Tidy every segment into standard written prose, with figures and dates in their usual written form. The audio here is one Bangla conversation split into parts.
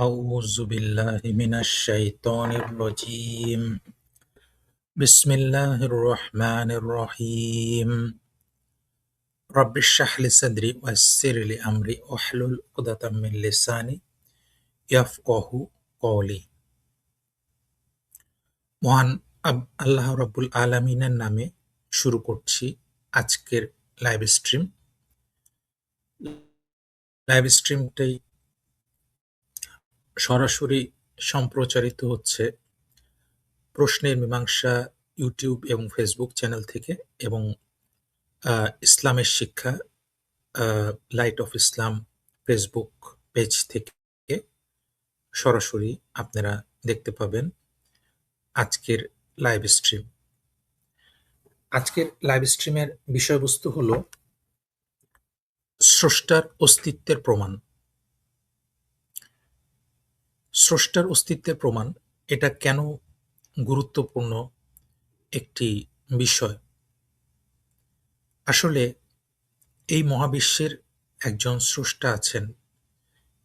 أعوذ بالله من الشيطان الرجيم بسم الله الرحمن الرحيم رب اشرح لي صدري ويسر لي أمري واحلل عقدة من لساني يفقهوا قولي মহান আল্লাহ রাব্বুল আলামিনের নামে শুরু করছি আজকের লাইভ স্ট্রিম। লাইভ স্ট্রিমটাই সরাসরি সম্প্রচারিত হচ্ছে প্রশ্নের মীমাংসা ইউটিউব এবং ফেসবুক চ্যানেল থেকে, এবং ইসলামের শিক্ষা light of Islam Facebook page থেকে সরাসরি আপনারা দেখতে পাবেন আজকের লাইভ স্ট্রিম। আজকের লাইভ স্ট্রিমের বিষয়বস্তু হলো স্রষ্টার অস্তিত্বের প্রমাণ। স্রষ্টার অস্তিত্বের প্রমাণ এটা কেন গুরুত্বপূর্ণ একটি বিষয়? আসলে এই মহাবিশ্বের একজন স্রষ্টা আছেন,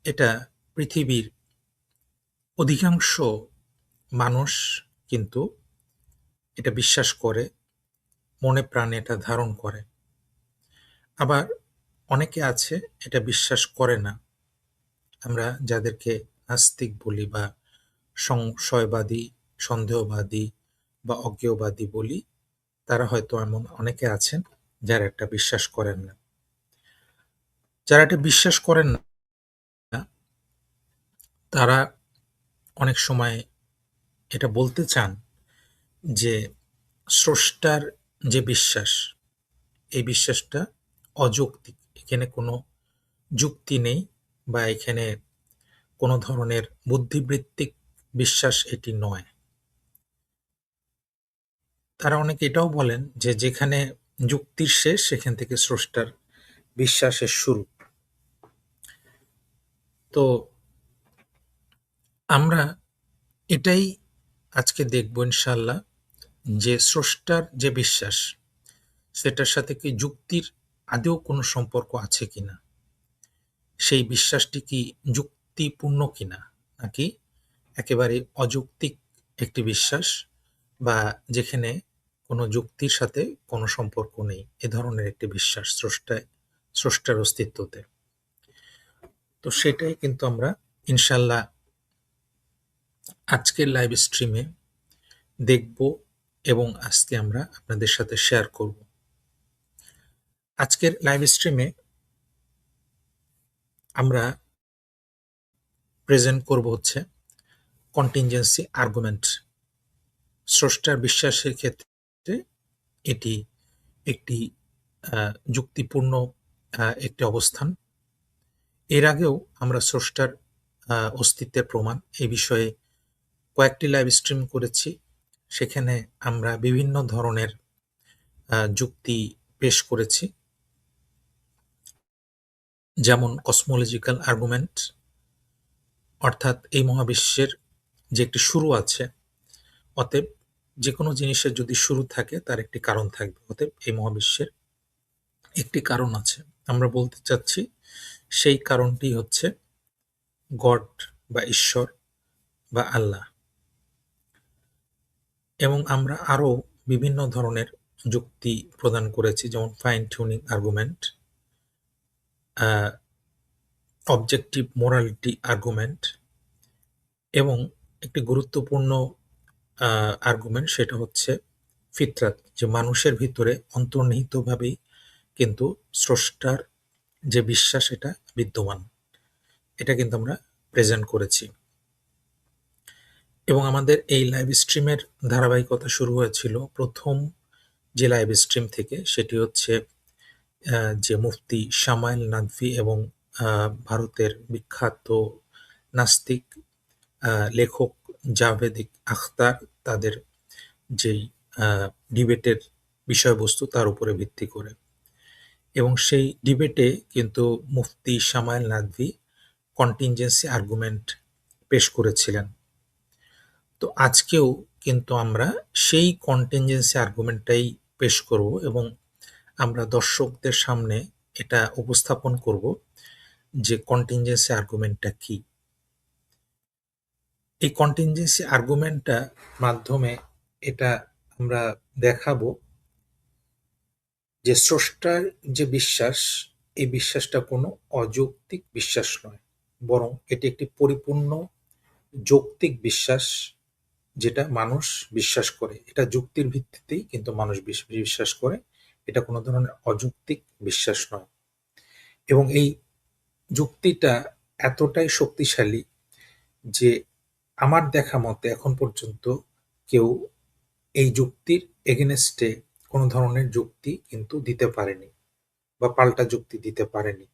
এটা পৃথিবীর অধিকাংশ মানুষ কিন্তু এটা বিশ্বাস করে, মনে প্রাণে এটা ধারণ করে। আবার অনেকে আছে এটা বিশ্বাস করে না। আমরা যাদেরকে নাস্তিক বলি বা সংশয়বাদী, সন্দেহবাদী বা অজ্ঞেয়বাদী বলি, তারা হয়তো এমন অনেকে আছেন যারা এটা বিশ্বাস করেন না। যারা এটা বিশ্বাস করেন না তারা অনেক সময় এটা বলতে চান যে স্রষ্টার যে বিশ্বাস, এই বিশ্বাসটা অযৌক্তিক, এখানে কোনো যুক্তি নেই বা এখানে কোনো ধরনের বুদ্ধিবৃত্তিক বিশ্বাস এটি নয়। তারা অনেকে এটাও বলেন যে যেখানে যুক্তির শেষ সেখান থেকে স্রষ্টার বিশ্বাসের শুরু। তো আমরা এটাই আজকে দেখব ইনশাআল্লাহ, যে স্রষ্টার যে বিশ্বাস সেটার সাথে কি যুক্তির আদৌ কোনো সম্পর্ক আছে কিনা, সেই বিশ্বাসটি কি যুক্তিপূর্ণ কিনা, নাকি একেবারে অযৌক্তিক একটি বিশ্বাস, বা যেখানে কোনো যুক্তির সাথে কোনো সম্পর্ক নেই, এ ধরনের একটি বিশ্বাস স্রষ্টার অস্তিত্বতে। তো সেটাই কিন্তু আমরা ইনশাল্লাহ আজকের লাইভ স্ট্রিমে দেখব এবং আজকে আমরা আপনাদের সাথে শেয়ার করব। আজকের লাইভ স্ট্রিমে আমরা প্রেজেন্ট করব হচ্ছে কন্টিনজেন্সি আর্গুমেন্ট। স্রষ্টার বিশ্বাসের ক্ষেত্রে এটি একটি যুক্তিপূর্ণ একটি অবস্থান। এর আগেও আমরা স্রষ্টার অস্তিত্বের প্রমাণ এই বিষয়ে কয়েকটি লাইভ স্ট্রিম করেছি। সেখানে আমরা বিভিন্ন ধরনের যুক্তি পেশ করেছি, যেমন কসমোলজিক্যাল আর্গুমেন্ট, অর্থাৎ এই মহাবিশ্বের যে একটি শুরু আছে, অতএব যে কোনো জিনিসের যদি শুরু থাকে তার একটি কারণ থাকবে, অতএব এই মহাবিশ্বের একটি কারণ আছে। আমরা বলতে চাচ্ছি সেই কারণটি হচ্ছে গড বা ঈশ্বর বা আল্লাহ। এবং আমরা আরও বিভিন্ন ধরনের যুক্তি প্রদান করেছি, যেমন fine tuning argument, objective morality argument, এবং একটি গুরুত্বপূর্ণ আর্গুমেন্ট সেটা হচ্ছে ফিতরাত, যে মানুষের ভিতরে অন্তর্নিহিতভাবেই কিন্তু স্রষ্টার যে বিশ্বাস এটা বিদ্যমান। এটা কিন্তু আমরা প্রেজেন্ট করেছি। এবং আমাদের এই লাইভ স্ট্রিমের ধারাবাহিকতা শুরু হয়েছিল প্রথম যে লাইভ স্ট্রিম থেকে, সেটি হচ্ছে যে মুফতি শামাইল নাদভি এবং ভারতের বিখ্যাত নাস্তিক লেখক জাভেদ আখতার, তাদের যেই ডিবেটের বিষয়বস্তু তার উপরে ভিত্তি করে। এবং সেই ডিবেটে কিন্তু মুফতি শামাইল নাদভি কন্টিনজেন্সি আর্গুমেন্ট পেশ করেছিলেন। তো আজকেও কিন্তু আমরা সেই কন্টিনজেন্সি আর্গুমেন্টটাই পেশ করব এবং আমরা দর্শকদের সামনে এটা উপস্থাপন করব যে কন্টিনজেন্সি আর্গুমেন্টটা কি। এই কন্টিনজেন্সি আর্গুমেন্টটা মাধ্যমে এটা আমরা দেখাবো যে স্রষ্টার যে বিশ্বাস, এই বিশ্বাসটা কোনো অযৌক্তিক বিশ্বাস নয়, বরং এটি একটি পরিপূর্ণ যৌক্তিক বিশ্বাস, যেটা মানুষ বিশ্বাস করে। এটা যুক্তির ভিত্তিতেই কিন্তু মানুষ বিশ্বাস করে। এটা কোনো ধরনের অযৌক্তিক বিশ্বাস নয়। এবং এই যুক্তিটা এতটাই শক্তিশালী যে আমার দেখা মতে এখন পর্যন্ত কেউ এই যুক্তির এগেনস্টে কোনো ধরনের যুক্তি কিন্তু দিতে পারেনি বা পাল্টা যুক্তি দিতে পারেনি।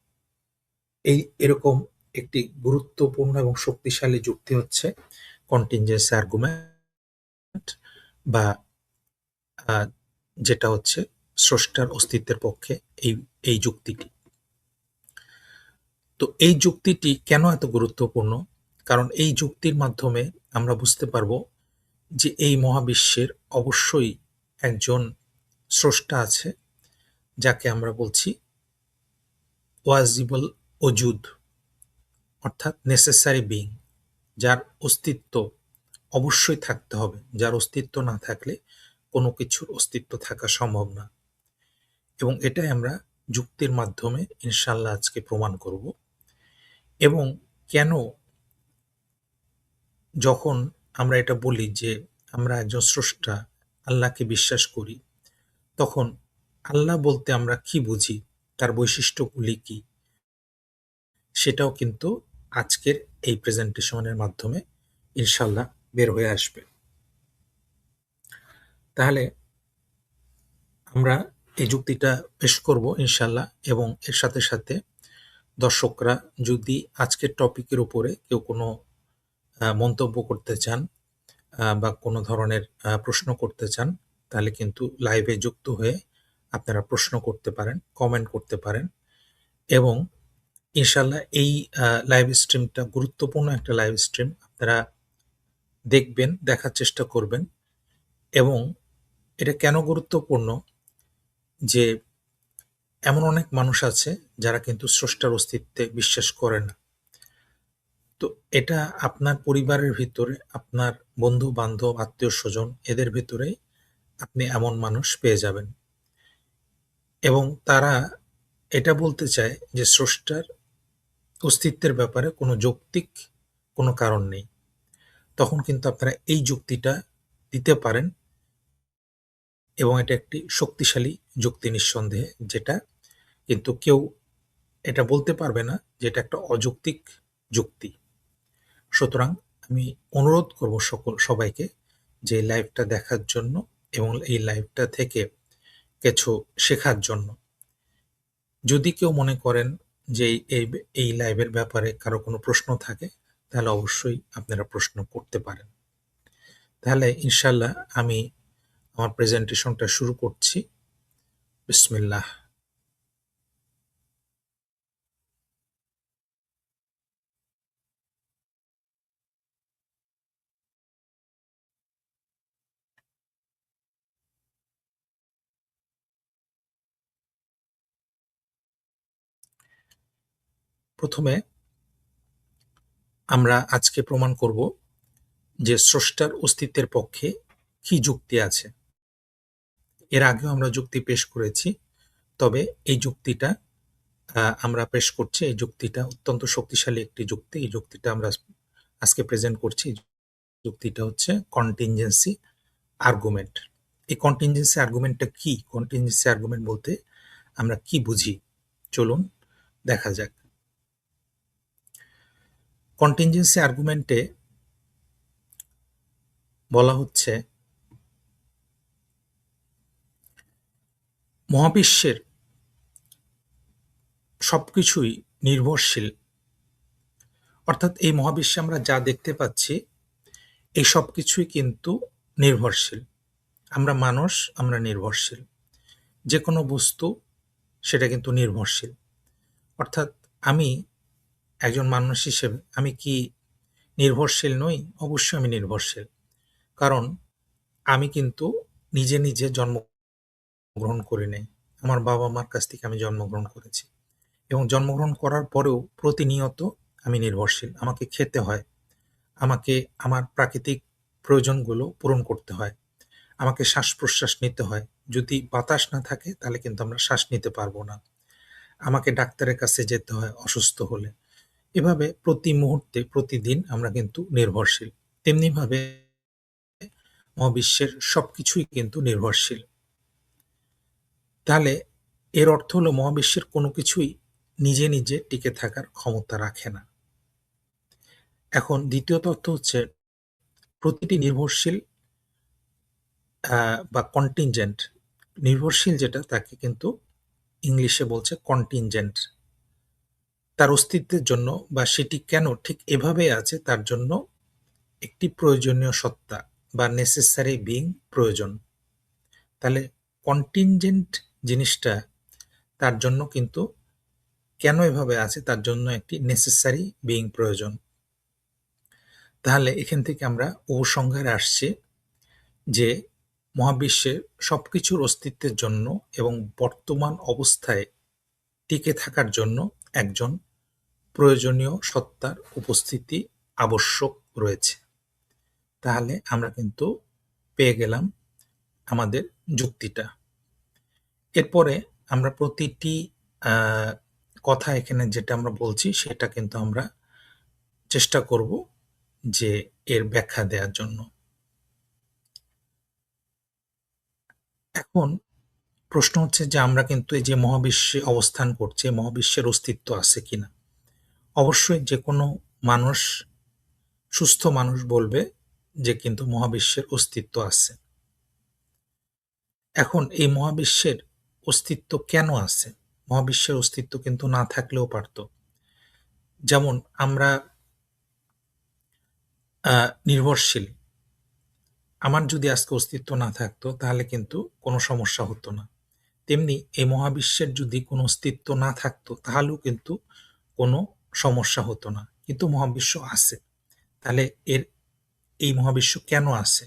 এরকম একটি গুরুত্বপূর্ণ এবং শক্তিশালী যুক্তি হচ্ছে কন্টিনজেন্সি আর্গুমেন্ট, বা যেটা হচ্ছে স্রষ্টার অস্তিত্বের পক্ষে এই এই যুক্তিটি। তো এই যুক্তিটি কেন এত গুরুত্বপূর্ণ? কারণ এই যুক্তির মাধ্যমে আমরা বুঝতে পারবো যে এই মহাবিশ্বের অবশ্যই একজন স্রষ্টা আছে, যাকে আমরা বলছি ওয়াজিবল ওজুদ, অর্থাৎ নেসেসারি বিং, যার অস্তিত্ব অবশ্যই থাকতে হবে, যার অস্তিত্ব না থাকলে কোনো কিছুর অস্তিত্ব থাকা সম্ভব না। এবং এটাই আমরা যুক্তির মাধ্যমে ইনশাল্লাহ আজকে প্রমাণ করব। এবং কেন, যখন আমরা এটা বলি যে আমরা একজন স্রষ্টা আল্লাহকে বিশ্বাস করি, তখন আল্লাহ বলতে আমরা কি বুঝি, তার বৈশিষ্ট্যগুলি কি, সেটাও কিন্তু আজকের এই প্রেজেন্টেশনের মাধ্যমে ইনশাল্লাহ বের হয়ে আসবে। তাহলে আমরা এই যুক্তিটা পেশ করব ইনশাল্লাহ, এবং এর সাথে সাথে দর্শকরা যদি আজকের টপিকের উপরে কেউ কোনো মন্তব্য করতে চান বা কোনো ধরনের প্রশ্ন করতে চান, তাহলে কিন্তু লাইভে যুক্ত হয়ে আপনারা প্রশ্ন করতে পারেন, কমেন্ট করতে পারেন। এবং ইনশাল্লাহ এই লাইভ স্ট্রিমটা গুরুত্বপূর্ণ একটা লাইভ স্ট্রিম, আপনারা দেখবেন, দেখার চেষ্টা করবেন। এবং এটা কেন গুরুত্বপূর্ণ, যে এমন অনেক মানুষ আছে যারা কিন্তু স্রষ্টার অস্তিত্বে বিশ্বাস করে না। তো এটা আপনার পরিবারের ভিতরে, আপনার বন্ধু বান্ধব, আত্মীয় স্বজন, এদের ভিতরে আপনি এমন মানুষ পেয়ে যাবেন, এবং তারা এটা বলতে চায় যে স্রষ্টার অস্তিত্বের ব্যাপারে কোনো যৌক্তিক কোনো কারণ নেই। তখন কিন্তু আপনারা এই যুক্তিটা দিতে পারেন, এবং এটা একটি শক্তিশালী যুক্তি নিঃসন্দেহে, যেটা কিন্তু কেউ এটা বলতে পারবে না যে এটা একটা অযৌক্তিক যুক্তি। সুতরাং আমি অনুরোধ করব সবাইকে যে এই লাইভটা দেখার জন্য এবং এই লাইভটা থেকে কিছু শেখার জন্য। যদি কেউ মনে করেন যে এই লাইভের ব্যাপারে কারো কোনো প্রশ্ন থাকে, তাহলে অবশ্যই আপনারা প্রশ্ন করতে পারেন। তাহলে ইনশাল্লাহ আমি আমার প্রেজেন্টেশনটা শুরু করছি। বিসমিল্লাহ। প্রথমে আমরা আজকে প্রমাণ করব যে স্রষ্টার অস্তিত্বের পক্ষে কি যুক্তি আছে। এর আগেও আমরা যুক্তি পেশ করেছি, তবে এই যুক্তিটা আমরা পেশ করছি। এই যুক্তিটা অত্যন্ত শক্তিশালী একটি যুক্তি। এই যুক্তিটা আমরা আজকে প্রেজেন্ট করছি। যুক্তিটা হচ্ছে কন্টিনজেন্সি আর্গুমেন্ট। এই কন্টিনজেন্সি আর্গুমেন্টটা কি? কন্টিনজেন্সি আর্গুমেন্ট বলতে আমরা কি বুঝি, চলুন দেখা যাক। কন্টিনজেন্সি আর্গুমেন্টে বলা হচ্ছে মহাবিশ্বের সবকিছুই নির্ভরশীল, অর্থাৎ এই মহাবিশ্বে আমরা যা দেখতে পাচ্ছি এই সব কিছুই কিন্তু নির্ভরশীল। আমরা মানুষ, আমরা নির্ভরশীল। যে কোনো বস্তু সেটা কিন্তু নির্ভরশীল। অর্থাৎ আমি একজন মানুষ হিসেবে আমি কি নির্ভরশীল নই? অবশ্যই আমি নির্ভরশীল। কারণ আমি কিন্তু নিজে নিজে জন্মগ্রহণ করি নাই। আমার বাবা মার কাছ থেকে আমি জন্মগ্রহণ করেছি, এবং জন্মগ্রহণ করার পরেও প্রতিনিয়ত আমি নির্ভরশীল। আমাকে খেতে হয়, আমাকে আমার প্রাকৃতিক প্রয়োজনগুলো পূরণ করতে হয়। আমাকে শ্বাস-প্রশ্বাস নিতে হয়। যদি বাতাস না থাকে তাহলে কিন্তু আমরা শ্বাস নিতে পারব না। আমাকে ডাক্তারের কাছে যেতে হয় অসুস্থ হলে। এভাবে প্রতি মুহূর্তে প্রতিদিন আমরা কিন্তু নির্ভরশীল। তেমনিভাবে মহাবিশ্বের সবকিছুই কিন্তু নির্ভরশীল। তাহলে এর অর্থ হলো মহাবিশ্বের কোনো কিছুই নিজে, নিজে টিকে থাকার ক্ষমতা রাখে না। এখন দ্বিতীয় তথ্য হচ্ছে প্রতিটি নির্ভরশীল বা কন্টিনজেন্ট, নির্ভরশীল যেটা তাকে কিন্তু ইংলিশে বলছে কন্টিনজেন্ট। তার অস্তিত্বের জন্য বা সেটি কেন ঠিক এভাবে আছে তার জন্য একটি প্রয়োজনীয় সত্তা বা নেসেসারি বিইং প্রয়োজন। তাহলে কন্টিনজেন্ট জিনিসটা তার জন্য কিন্তু কেন এভাবে আছে তার জন্য একটি নেসেসারি বিইং প্রয়োজন। তাহলে এখান থেকে আমরা উপসংহারে আসছি যে মহাবিশ্বের সবকিছুর অস্তিত্বের জন্য এবং বর্তমান অবস্থায় টিকে থাকার জন্য একজন প্রয়োজনীয় সত্তার উপস্থিতি আবশ্যক রয়েছে। তাহলে আমরা কিন্তু পেয়ে গেলাম আমাদের যুক্তিটা। এরপরে আমরা প্রতিটি কথা এখানে যেটা আমরা বলছি সেটা কিন্তু আমরা চেষ্টা করব যে এর ব্যাখ্যা দেওয়ার জন্য। এখন প্রশ্ন হচ্ছে যে আমরা কিন্তু এই যে মহাবিশ্বে অবস্থান করছি, মহাবিশ্বের অস্তিত্ব আছে কিনা? অবশ্যই যেকোনো মানুষ, সুস্থ মানুষ বলবে যে কিন্তু মহাবিশ্বের অস্তিত্ব আছে। এখন এই মহাবিশ্বের অস্তিত্ব কেন আছে? মহাবিশ্বের অস্তিত্ব কিন্তু না থাকলেও পারত। যেমন আমরা নির্ভরশীল। আমার যদি আজকে অস্তিত্ব না থাকতো তাহলে কিন্তু কোনো সমস্যা হতো না। তেমনি এই মহাবিশ্বের যদি কোনো অস্তিত্ব না থাকতো তাহলেও কিন্তু কোনো সমস্যা হতো না। কিন্তু মহাবিশ্ব আছে। তাহলে এই মহাবিশ্ব কেন আছে?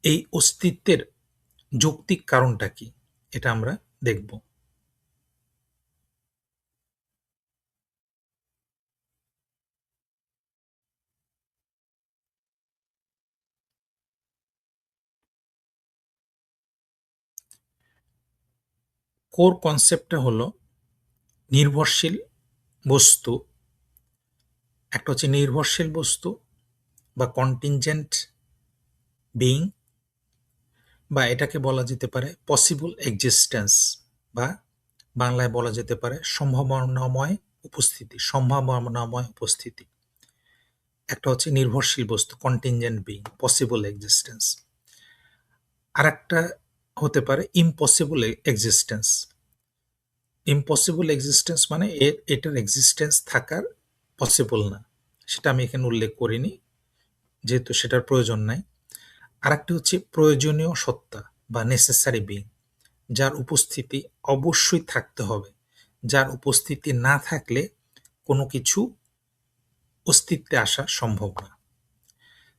এই অস্তিত্বের যৌক্তিক কারণটা কি? এটা আমরা দেখব। কোর কনসেপ্টটা হলো নির্ভরশীল বস্তু, একটা হচ্ছে নির্ভরশীল বস্তু বা কন্টিনজেন্ট বিইং, বা এটাকে বলা যেতে পারে পসিবল এক্সিস্টেন্স, বা বাংলায় বলা যেতে পারে সম্ভাবনাময় উপস্থিতি, সম্ভাবনাময় উপস্থিতি। একটা হচ্ছে নির্ভরশীল বস্তু কন্টিনজেন্ট বিইং, পসিবল এক্সিস্টেন্স। আরেকটা হতে পারে ইম্পসিবল এক্সিস্টেন্স। ইম্পসিবল এক্সিস্টেন্স মানে এটার এক্সিস্টেন্স থাকার পসিবল না। সেটা আমি এখানে উল্লেখ করিনি যেহেতু সেটার প্রয়োজন নাই। আরেকটি হচ্ছে প্রয়োজনীয় সত্তা বা নেসেসারি বিইং, যার উপস্থিতি অবশ্যই থাকতে হবে, যার উপস্থিতি না থাকলে কোনো কিছু অস্তিত্বে আসা সম্ভব না।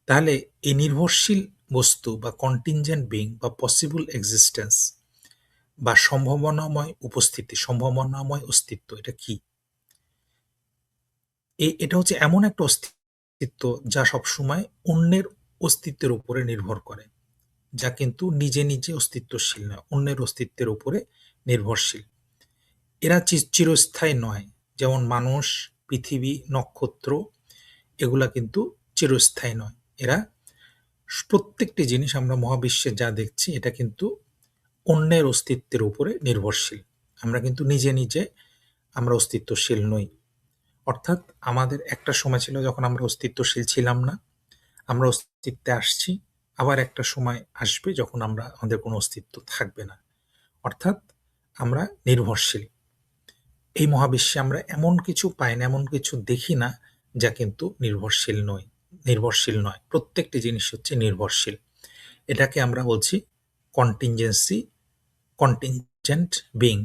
তাহলে এই নির্ভরশীল বস্তু বা কন্টিনজেন্ট বিইং বা পসিবল এক্সিস্টেন্স বা সম্ভাবনাময় উপস্থিতি, সম্ভাবনাময় অস্তিত্ব, এটা কি? এটা হচ্ছে এমন একটা অস্তিত্ব যা সবসময় অন্যের অস্তিত্বের উপরে নির্ভর করে, যা কিন্তু নিজে নিজে অস্তিত্বশীল নয়, অন্যের অস্তিত্বের উপরে নির্ভরশীল। এরা চিরস্থায়ী নয়। যেমন মানুষ, পৃথিবী, নক্ষত্র, এগুলা কিন্তু চিরস্থায়ী নয়। এরা প্রত্যেকটি জিনিস আমরা মহাবিশ্বে যা দেখছি এটা কিন্তু অন্যের অস্তিত্বের উপরে নির্ভরশীল। আমরা কিন্তু নিজে নিজে আমরা অস্তিত্বশীল নই। অর্থাৎ আমাদের একটা সময় ছিল যখন আমরা অস্তিত্বশীল ছিলাম না, আমরা অস্তিত্বে আসছি। আবার একটা সময় আসবে যখন আমাদের কোনো অস্তিত্ব থাকবে না। অর্থাৎ আমরা নির্ভরশীল। এই মহাবিশ্বে আমরা এমন কিছু পাই না, এমন কিছু দেখি না যা কিন্তু নির্ভরশীল নয়। প্রত্যেকটি জিনিস হচ্ছে নির্ভরশীল। এটাকে আমরা বলছি কন্টিনজেন্ট বিইং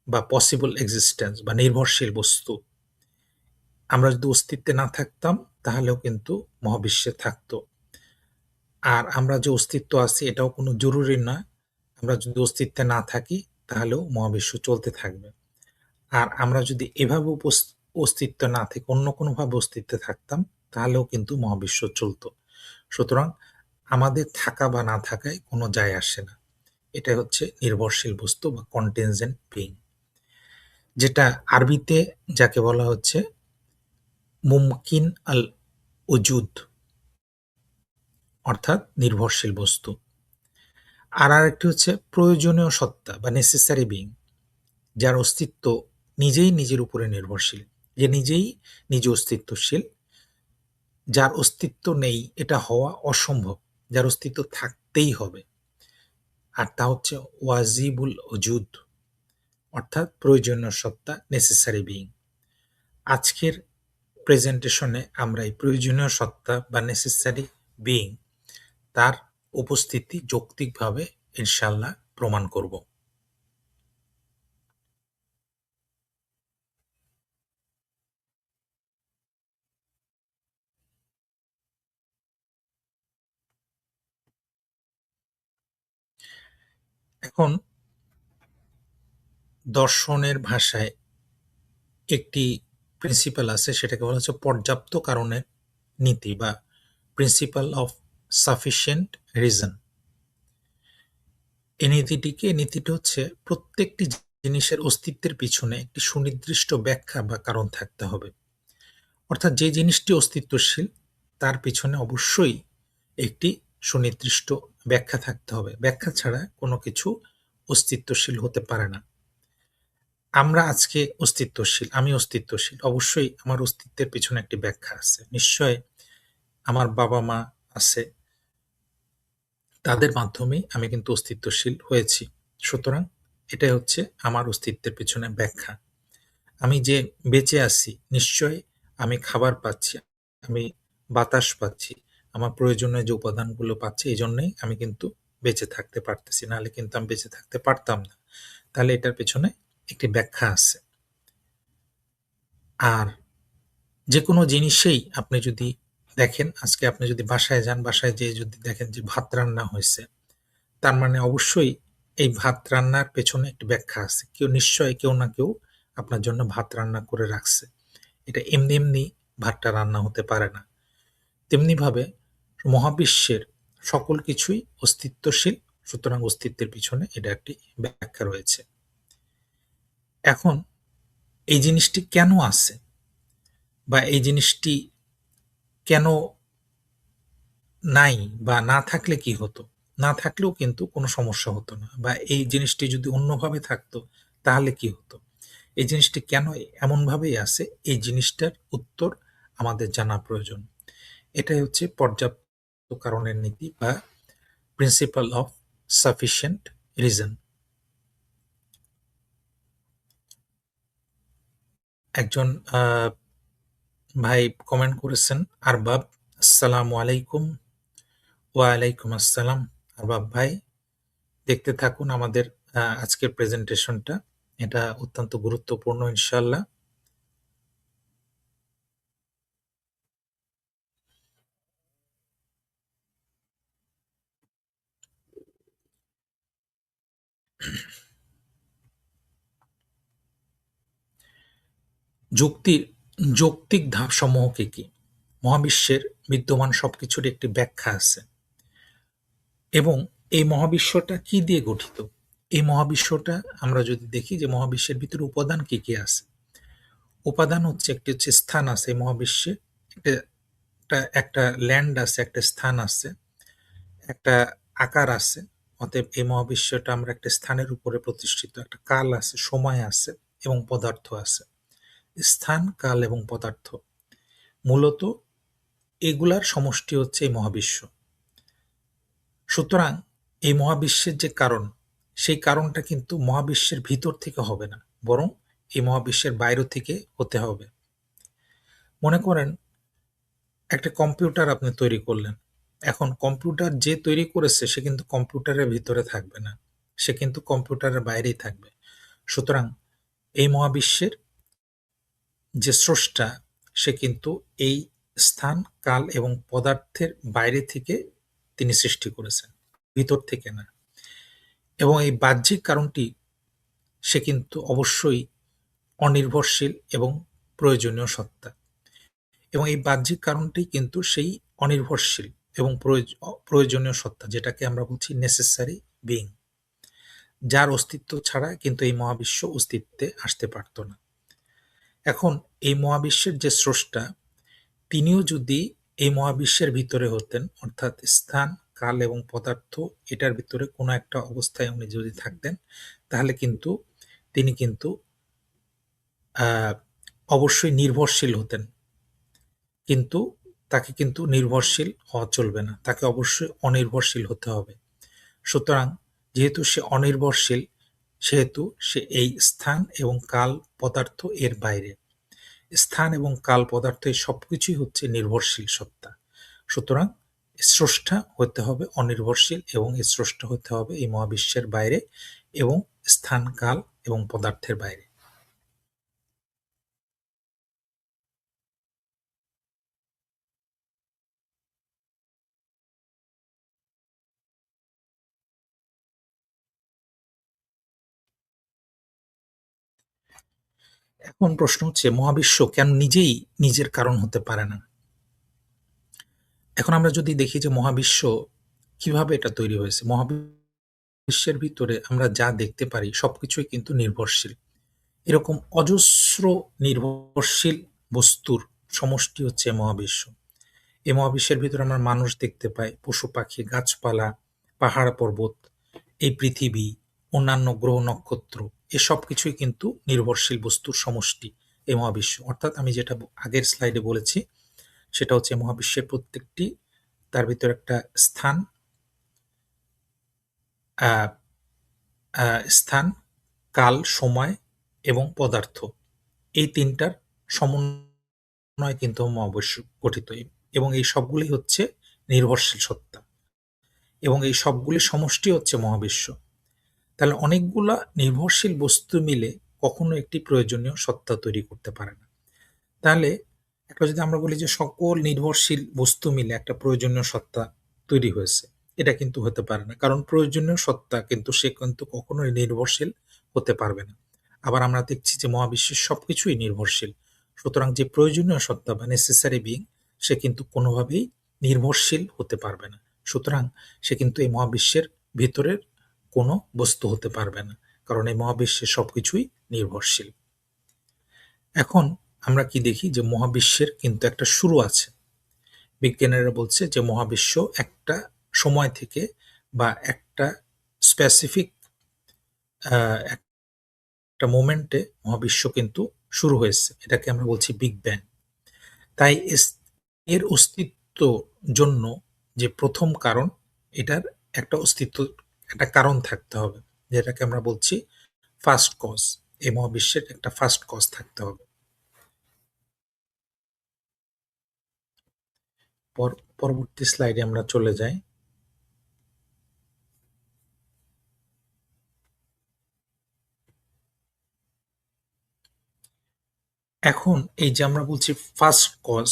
বা পসিবল এক্সিস্টেন্স বা নির্ভরশীল বস্তু। আমরা যদি অস্তিত্বে না থাকতাম তাহলেও কিন্তু মহাবিশ্বে থাকতো। আর আমরা যে অস্তিত্ব আছি এটাও কোনো জরুরি না। আমরা যদি অস্তিত্বে না থাকি তাহলেও মহাবিশ্ব চলতে থাকবে। আর আমরা যদি এভাবে অস্তিত্ব না থেকে অন্য কোনোভাবে অস্তিত্বে থাকতাম তাহলেও কিন্তু মহাবিশ্ব চলত। সুতরাং আমাদের থাকা বা না থাকায় কোনো যায় আসে না। এটা হচ্ছে নির্ভরশীল বস্তু বা কন্টিনজেন্ট বিইং, যেটা আরবিতে যাকে বলা হচ্ছে মুমকিন আল উজুদ, অর্থাৎ নির্ভরশীল বস্তু। আর আরেকটি হচ্ছে প্রয়োজনীয় সত্তা বা নেসেসারি বিইং, যার অস্তিত্ব নিজেই নিজের উপরে নির্ভরশীল, যে নিজেই নিজে অস্তিত্বশীল। যার অস্তিত্ব নেই এটা হওয়া অসম্ভব, যার অস্তিত্ব থাকতেই হবে। আর তা হচ্ছে ওয়াজিবুল ওজুদ, অর্থাৎ প্রয়োজনীয় সত্তা, নেসেসারি বিইং। আজকের প্রেজেন্টেশনে আমরা এই প্রয়োজনীয় সত্তা বা নেসেসারি বিইং তার উপস্থিতি যৌক্তিকভাবে ইনশাআল্লাহ প্রমাণ করব। এখন দর্শনের ভাষায় একটি প্রিন্সিপাল আছে, সেটাকে বলা হচ্ছে পর্যাপ্ত কারণের নীতি বা প্রিন্সিপাল অফ সাফিসিয়েন্ট রিজন। এই নীতিটা হচ্ছে প্রত্যেকটি জিনিসের অস্তিত্বের পিছনে একটি সুনির্দিষ্ট ব্যাখ্যা বা কারণ থাকতে হবে। অর্থাৎ যে জিনিসটি অস্তিত্বশীল তার পিছনে অবশ্যই একটি সুনির্দিষ্ট ব্যাখ্যা থাকতে হবে। ব্যাখ্যা ছাড়া কোনো কিছু অস্তিত্বশীল হতে পারে না। আমরা আজকে অস্তিত্বশীল, আমি অস্তিত্বশীল, অবশ্যই আমার অস্তিত্বের পিছনে একটি ব্যাখ্যা আছে। নিশ্চয় আমার বাবা মা আছে, তাদের মাধ্যমেই আমি কিন্তু অস্তিত্বশীল হয়েছি। সুতরাং এটাই হচ্ছে আমার অস্তিত্বের পিছনে ব্যাখ্যা। আমি যে বেঁচে আছি, নিশ্চয় আমি খাবার পাচ্ছি, আমি বাতাস পাচ্ছি, আমার প্রয়োজনীয় যে উপাদানগুলো পাচ্ছি, এই জন্যই আমি কিন্তু বেঁচে থাকতে পারতেছি, নাহলে কিন্তু আমি বেঁচে থাকতে পারতাম না। তাহলে এটার পেছনে একটি ব্যাখ্যা আছে। আর যে কোনো জিনিসেই আপনি যদি দেখেন, আজকে আপনি যদি বাসায় যান, বাসায় যেয়ে যদি দেখেন যে ভাত রান্না হয়েছে, তার মানে অবশ্যই এই ভাত রান্নার পেছনে একটি ব্যাখ্যা আছে। নিশ্চয়ই কেউ না কেউ আপনার জন্য ভাত রান্না করে রাখছে। এটা এমনি এমনি ভাতটা রান্না হতে পারে না। তেমনিভাবে মহাবিশ্বের সকল কিছুই অস্তিত্বশীল, সুতরাং অস্তিত্বের পিছনে এটা একটি ব্যাখ্যা রয়েছে। এখন এই জিনিসটি কেন আছে বা এই জিনিসটি কেন নাই বা না থাকলে কি হতো? না থাকলেও কিন্তু কোনো সমস্যা হতো না, বা এই জিনিসটি যদি অন্যভাবে থাকতো তাহলে কি হতো? এই জিনিসটি কেন এমনভাবেই আছে, এই জিনিসটার উত্তর আমাদের জানা প্রয়োজন। এটাই হচ্ছে পর্যাপ্ত কারণের নীতি বা প্রিন্সিপাল অফ সাফিসিয়েন্ট রিজন। একজন ভাই কমেন্ট করেছেন, আরবাব, আসসালামু আলাইকুম। ওয়ালাইকুম আসসালাম। আরবাব ভাই, দেখতে থাকুন আমাদের আজকের প্রেজেন্টেশনটা, এটা অত্যন্ত গুরুত্বপূর্ণ ইনশাল্লাহ। যুক্তির যৌক্তিক ধাপসমূহ কি কি? মহাবিশ্বের বিদ্যমান সবকিছুর একটি ব্যাখ্যা আছে, এবং এই মহাবিশ্বটা কি দিয়ে গঠিত? এই মহাবিশ্বটা আমরা যদি দেখি যে মহাবিশ্বের ভিতরে উপাদান কি কি আছে। উপাদান হচ্ছে একটি হচ্ছে স্থান আছে এই মহাবিশ্বে, একটা একটা একটা ল্যান্ড আছে, একটা স্থান আছে, একটা আকার আছে। অতএব এই মহাবিশ্বটা আমরা একটা স্থানের উপরে প্রতিষ্ঠিত, একটা কাল আছে, সময় আছে এবং পদার্থ আছে। স্থান, কাল এবং পদার্থ, মূলত এগুলার সমষ্টি হচ্ছে এই মহাবিশ্ব। সুতরাং এই মহাবিশ্বের যে কারণ, সেই কারণটা কিন্তু মহাবিশ্বের ভিতর থেকে হবে না, বরং এই মহাবিশ্বের বাইরে থেকে হতে হবে। মনে করেন একটা কম্পিউটার আপনি তৈরি করলেন। এখন কম্পিউটার যে তৈরি করেছে সে কিন্তু কম্পিউটারের ভিতরে থাকবে না, সে কিন্তু কম্পিউটারের বাইরেই থাকবে। সুতরাং এই মহাবিশ্বের যে স্রষ্টা, সে কিন্তু এই স্থান, কাল এবং পদার্থের বাইরে থেকে তিনি সৃষ্টি করেছেন, ভিতর থেকে না। এবং এই বাহ্যিক কারণটি সে কিন্তু অবশ্যই অনির্ভরশীল এবং প্রয়োজনীয় সত্তা। এবং এই বাহ্যিক কারণটি কিন্তু সেই অনির্ভরশীল এবং প্রয়োজনীয় সত্তা, যেটাকে আমরা বলছি নেসেসারি বিইং, যার অস্তিত্ব ছাড়া কিন্তু এই মহাবিশ্ব অস্তিত্বে আসতে পারত না। এখন এই মহাবিশ্বের যে স্রষ্টা, তিনিও যদি এই মহাবিশ্বের ভিতরে হতেন, অর্থাৎ স্থান, কাল এবং পদার্থ এটার ভিতরে কোনো একটা অবস্থায় উনি যদি থাকতেন, তাহলে কিন্তু তিনি কিন্তু অবশ্যই নির্ভরশীল হতেন। কিন্তু তাকে কিন্তু নির্ভরশীল হওয়া চলবে না, তাকে অবশ্যই অনির্ভরশীল হতে হবে। সুতরাং যেহেতু সে অনির্ভরশীল, সেহেতু সে এই স্থান এবং কাল পদার্থ এর বাইরে। স্থান এবং কাল পদার্থ এই সবকিছুই হচ্ছে নির্ভরশীল সত্তা। সুতরাং স্রষ্টা হতে হবে অনির্ভরশীল এবং স্রষ্টা হতে হবে এই মহাবিশ্বের বাইরে এবং স্থান, কাল এবং পদার্থের বাইরে। এখন প্রশ্ন হচ্ছে, মহাবিশ্ব কেন নিজেই নিজের কারণ হতে পারে না? এখন আমরা যদি দেখি যে মহাবিশ্ব কিভাবে এটা তৈরি হয়েছে, মহাবিশ্বের ভিতরে আমরা যা দেখতে পারি সবকিছুই কিন্তু নির্ভরশীল। এরকম অজস্র নির্ভরশীল বস্তুর সমষ্টি হচ্ছে মহাবিশ্ব। এই মহাবিশ্বের ভিতরে আমরা মানুষ দেখতে পাই, পশু পাখি, গাছপালা, পাহাড় পর্বত, এই পৃথিবী, অন্যান্য গ্রহ নক্ষত্র, এসব কিছুই কিন্তু নির্ভরশীল বস্তুর সমষ্টি এই মহাবিশ্ব। অর্থাৎ আমি যেটা আগের স্লাইডে বলেছি, সেটা হচ্ছে মহাবিশ্বের প্রত্যেকটি, তার ভিতরে একটা স্থান, আহ, স্থান, কাল, সময় এবং পদার্থ, এই তিনটার সমন্বয় কিন্তু মহাবিশ্ব গঠিত, এবং এই সবগুলি হচ্ছে নির্ভরশীল সত্তা, এবং এই সবগুলির সমষ্টি হচ্ছে মহাবিশ্ব। তাহলে অনেকগুলা নির্ভরশীল বস্তু মিলে কখনো একটি প্রয়োজনীয় সত্তা তৈরি করতে পারে না। তাহলে একটা যদি আমরা বলি যে সকল নির্ভরশীল বস্তু মিলে একটা প্রয়োজনীয় সত্তা তৈরি হয়েছে, এটা কিন্তু হতে পারে না, কারণ প্রয়োজনীয় সত্তা কিন্তু সে কিন্তু কখনোই নির্ভরশীল হতে পারবে না। আবার আমরা দেখছি যে মহাবিশ্বের সবকিছুই নির্ভরশীল। সুতরাং যে প্রয়োজনীয় সত্তা বা নেসেসারি বিং, সে কিন্তু কোনোভাবেই নির্ভরশীল হতে পারবে না। সুতরাং সে কিন্তু এই মহাবিশ্বের ভিতরের কোনো বস্তু হতে পারবে না, কারণ এই মহাবিশ্বের সবকিছুই নির্ভরশীল। এখন আমরা কি দেখি যে মহাবিশ্বের কিন্তু একটা শুরু আছে। বিজ্ঞানীরা বলছে যে মহাবিশ্ব একটা সময় থেকে বা একটা স্পেসিফিক একটা মোমেন্টে মহাবিশ্ব কিন্তু শুরু হয়েছে, এটাকে আমরা বলছি বিগ ব্যাং। তাই এর অস্তিত্ব জন্য যে প্রথম কারণ, এটার একটা অস্তিত্ব, একটা কারণ থাকতে হবে, যেটাকে আমরা বলছি ফার্স্ট কজ। এই মহাবিশ্বের একটা ফার্স্ট কজ থাকতে হবে। পরবর্তী স্লাইডে আমরা চলে যাই। এখন এই যে আমরা বলছি ফার্স্ট কজ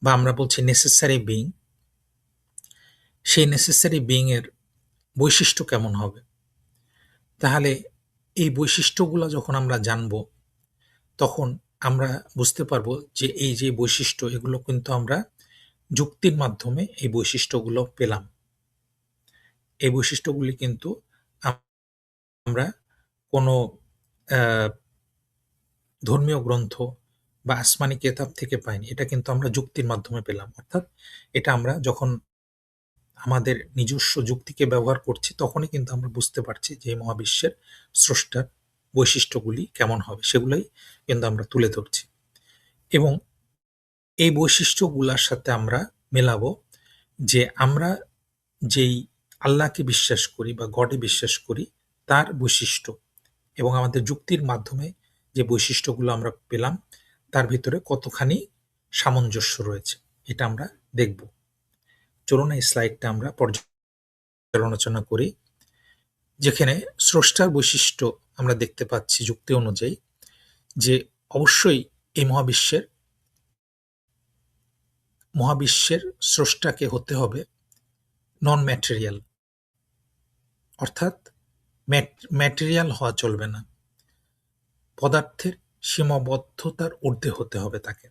বা আমরা বলছি নেসেসারি বিং, সেই নেসেসারি বিং এর বৈশিষ্ট্য কেমন হবে? তাহলে এই বৈশিষ্ট্যগুলো যখন আমরা জানব, তখন আমরা বুঝতে পারবো যে এই যে বৈশিষ্ট্য, এগুলো কিন্তু আমরা যুক্তির মাধ্যমে এই বৈশিষ্ট্যগুলো পেলাম। এই বৈশিষ্ট্যগুলি কিন্তু আমরা কোনো ধর্মীয় গ্রন্থ বা আসমানি কেতাব থেকে পাইনি, এটা কিন্তু আমরা যুক্তির মাধ্যমে পেলাম। অর্থাৎ এটা আমরা যখন আমাদের নিজস্ব যুক্তিকে ব্যবহার করছি, তখনই কিন্তু আমরা বুঝতে পারছি যে এই মহাবিশ্বের স্রষ্টার বৈশিষ্ট্যগুলি কেমন হবে, সেগুলোই কিন্তু আমরা তুলে ধরছি। এবং এই বৈশিষ্ট্যগুলোর সাথে আমরা মেলাবো যে আমরা যেই আল্লাহকে বিশ্বাস করি বা গডে বিশ্বাস করি, তার বৈশিষ্ট্য এবং আমাদের যুক্তির মাধ্যমে যে বৈশিষ্ট্যগুলো আমরা পেলাম, তার ভিতরে কতখানি সামঞ্জস্য রয়েছে, এটা আমরা দেখব। চলুন এই স্লাইডটা আমরা পর্যালোচনা করি, যেখানে স্রষ্টার বৈশিষ্ট্য আমরা দেখতে পাচ্ছি যুক্তি অনুযায়ী যে অবশ্যই এই মহাবিশ্বের স্রষ্টাকে হতে হবে নন ম্যাটেরিয়াল, অর্থাৎ ম্যাটেরিয়াল হওয়া চলবে না, পদার্থের সীমাবদ্ধতার ঊর্ধ্বে হতে হবে তাকে।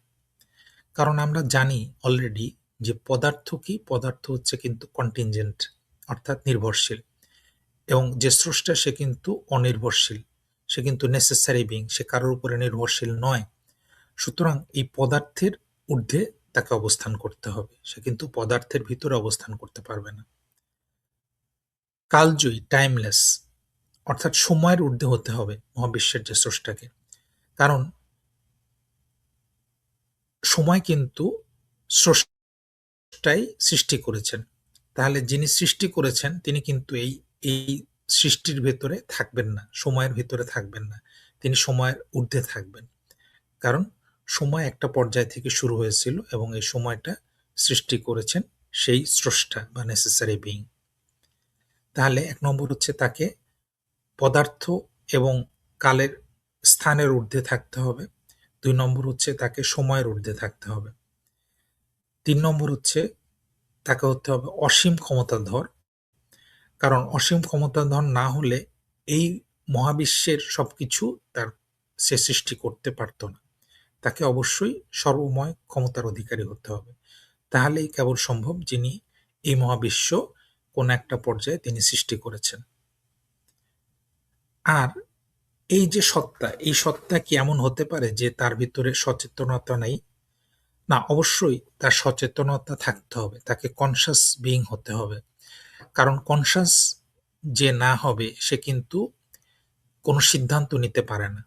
কারণ আমরা জানি অলরেডি যে পদার্থ কি? পদার্থ হচ্ছে কিন্তু কন্টিনজেন্ট, অর্থাৎ নির্ভরশীল, এবং যে স্রষ্টা সে কিন্তু অনির্ভরশীল। সে কিন্তু নেসেসারি বিং, সে কারোর উপরে নির্ভরশীল নয়। সুতরাং এই পদার্থের ঊর্ধ্বে তাকে অবস্থান করতে হবে। সে কিন্তু পদার্থের ভিতরে অবস্থান করতে পারবে না। কালজয়ী, টাইমলেস, অর্থাৎ সময়ের ঊর্ধ্বে হতে হবে মহাবিশ্বের যে স্রষ্টাকে। কারণ সময় কিন্তু স্রষ্টাই সৃষ্টি করেছেন। তাহলে যিনি সৃষ্টি করেছেন তিনি কিন্তু এই সৃষ্টির ভেতরে থাকবেন না, সময়ের ভেতরে থাকবেন না। তিনি সময়ের ঊর্ধ্বে থাকবেন। কারণ সময় একটা পর্যায় থেকে শুরু হয়েছিল এবং এই সময়টা সৃষ্টি করেছেন সেই স্রষ্টা বা নেসেসারি বিইং। তাহলে ১ নম্বর হচ্ছে তাকে পদার্থ এবং কালের, স্থানের ঊর্ধ্বে থাকতে হবে। ২ নম্বর হচ্ছে তাকে সময়ের ঊর্ধ্বে থাকতে হবে। ৩ নম্বর হচ্ছে তাকে হতে হবে অসীম ক্ষমতাধর। কারণ অসীম ক্ষমতাধর না হলে এই মহাবিশ্বের সবকিছু সে সৃষ্টি করতে পারত না। তাকে অবশ্যই সর্বময় ক্ষমতার অধিকারী হতে হবে। তাহলেই কেবল সম্ভব যিনি এই মহাবিশ্ব কোন একটা পর্যায়ে তিনি সৃষ্টি করেছেন। আর এই যে সত্তা, এই সত্তা কি এমন হতে পারে যে তার ভিতরে সচেতনতা নেই? না, অবশ্যই তার সচেতনতা থাকতে হবে। তাকে কনশাস বিইং হতে হবে। কারণ কনশাস যে না হবে সে কিন্তু কোনো সিদ্ধান্ত নিতে পারে না।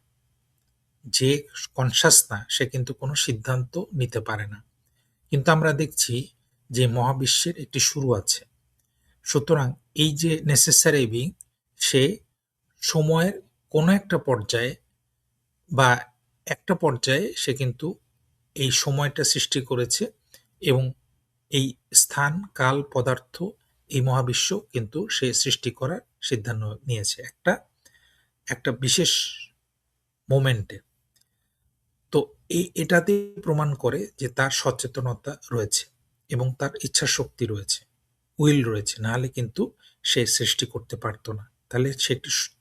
যে কনশাস না সে কিন্তু কোনো সিদ্ধান্ত নিতে পারে না। কিন্তু আমরা দেখছি যে মহাবিশ্বের একটি শুরু আছে। সুতরাং এই যে নেসেসারি বিইং সে সময়ের কোনো একটা পর্যায়ে বা একটা পর্যায়ে সে কিন্তু এই সময়টা সৃষ্টি করেছে এবং এই স্থান, কাল, পদার্থ, এই মহাবিশ্ব কিন্তু সে সৃষ্টি করার সিদ্ধান্ত নিয়েছে একটা বিশেষ মোমেন্টে। তো এটাতেই প্রমাণ করে যে তার সচেতনতা রয়েছে এবং তার ইচ্ছাশক্তি রয়েছে, উইল রয়েছে। নাহলে কিন্তু সে সৃষ্টি করতে পারত না। তাহলে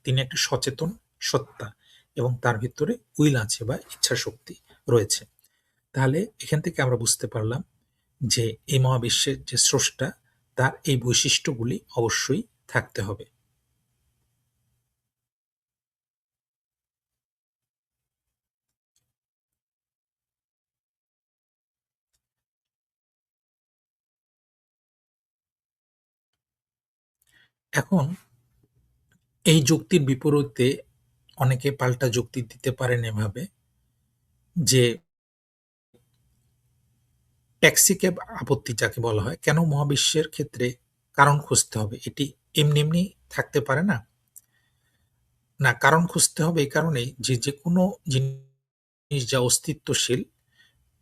তিনি একটা সচেতন সত্তা এবং তার ভিতরে উইল আছে বা ইচ্ছাশক্তি রয়েছে। তাহলে এখান থেকে আমরা বুঝতে পারলাম যে এই মহাবিশ্বের যে স্রষ্টা তার এই বৈশিষ্ট্যগুলি অবশ্যই থাকতে হবে। এখন এই যুক্তির বিপরীতে অনেকে পাল্টা যুক্তি দিতে পারেন এভাবে যে ট্যাক্সিক্যাব আপত্তি যাকে বলা হয়, কেন মহাবিশ্বের ক্ষেত্রে কারণ খুঁজতে হবে? এটি এমনি এমনি থাকতে পারে না? না, কারণ খুঁজতে হবে এই কারণেই যে যেকোনো জিনিস যা অস্তিত্বশীল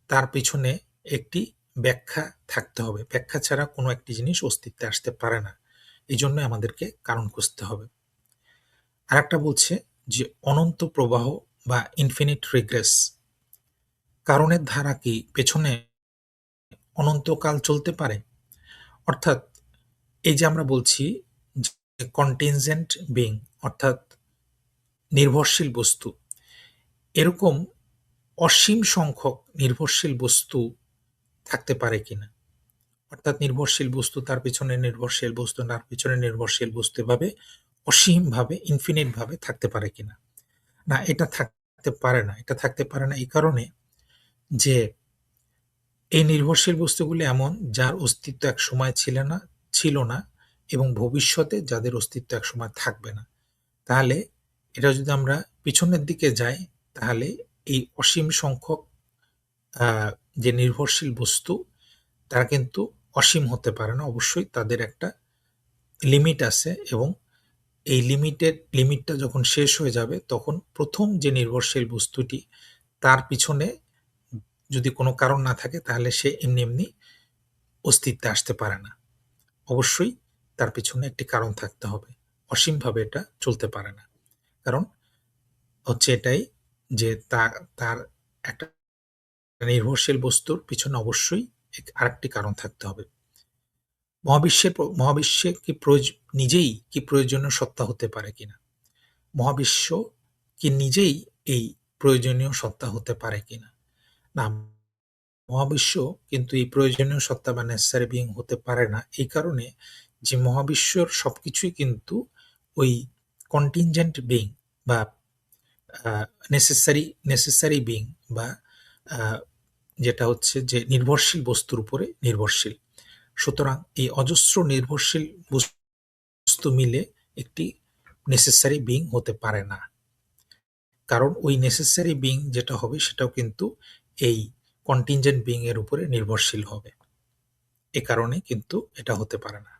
তার পিছনে একটি ব্যাখ্যা থাকতে হবে। ব্যাখ্যা ছাড়া কোনো একটি জিনিস অস্তিত্বে আসতে পারে না। এজন্য আমাদেরকে কারণ খুঁজতে হবে। আরেকটা বলছে যে অনন্ত প্রবাহ বা ইনফিনিট রিগ্রেস। কারণের ধারা কি পেছনে অনন্তকাল চলতে পারে? অর্থাৎ এই যে আমরা বলছি যে কন্টিনজেন্ট বিইং, অর্থাৎ নির্ভরশীল বস্তু, এরকম অসীম সংখ্যক নির্ভরশীল বস্তু থাকতে পারে কিনা? অর্থাৎ নির্ভরশীল বস্তু, তার পিছনে নির্ভরশীল বস্তু, তার পিছনে নির্ভরশীল বস্তু, এভাবে অসীমভাবে, ইনফিনিট ভাবে থাকতে পারে কিনা? না, এটা থাকতে পারে না। এটা থাকতে পারে না এই কারণে যে এই নির্ভরশীল বস্তুগুলি এমন যার অস্তিত্ব একসময় ছিল না এবং ভবিষ্যতে যাদের অস্তিত্ব একসময় থাকবে না। তাহলে এটা যদি আমরা পিছনের দিকে যাই তাহলে এই অসীম সংখ্যক যে নির্ভরশীল বস্তু তারা কিন্তু অসীম হতে পারে না। অবশ্যই তাদের একটা লিমিট আছে এবং এই লিমিটটা যখন শেষ হয়ে যাবে তখন প্রথম যে নির্ভরশীল বস্তুটি তার পিছনে যদি কোনো কারণ না থাকে তাহলে সে এমনি এমনি অস্তিত্বে আসতে পারে না। অবশ্যই তার পিছনে একটি কারণ থাকতে হবে। অসীমভাবে এটা চলতে পারে না। কারণ হচ্ছে এটাই যে তার একটা নির্ভরশীল বস্তুর পিছনে অবশ্যই আরেকটি কারণ থাকতে হবে। মহাবিশ্বে কি নিজেই কি প্রয়োজনীয় সত্তা হতে পারে কিনা? মহাবিশ্ব কি নিজেই এই প্রয়োজনীয় সত্তা হতে পারে কিনা? না, মহাবিশ্ব কিন্তু এই প্রয়োজনীয় সত্তা বা নেসেসারি বিইং হতে পারে না। এই কারণে যে মহাবিশ্বর সবকিছুই কিন্তু ওই কন্টিনজেন্ট বিইং বা আ নেসেসারি বিইং বা আ যেটা হচ্ছে যে নির্ভরশীল বস্তুর উপরে নির্ভরশীল। সুতরাং এই অজস্র নির্ভরশীল বস্তু মিলে একটি নেসেসারি বিইং হতে পারে না। কারণ ওই নেসেসারি বিইং যেটা হবে সেটাও কিন্তু এই কন্টিনজেন্ট বিইং এর উপরে নির্ভরশীল হবে। এ কারণে কিন্তু এটা হতে পারে না।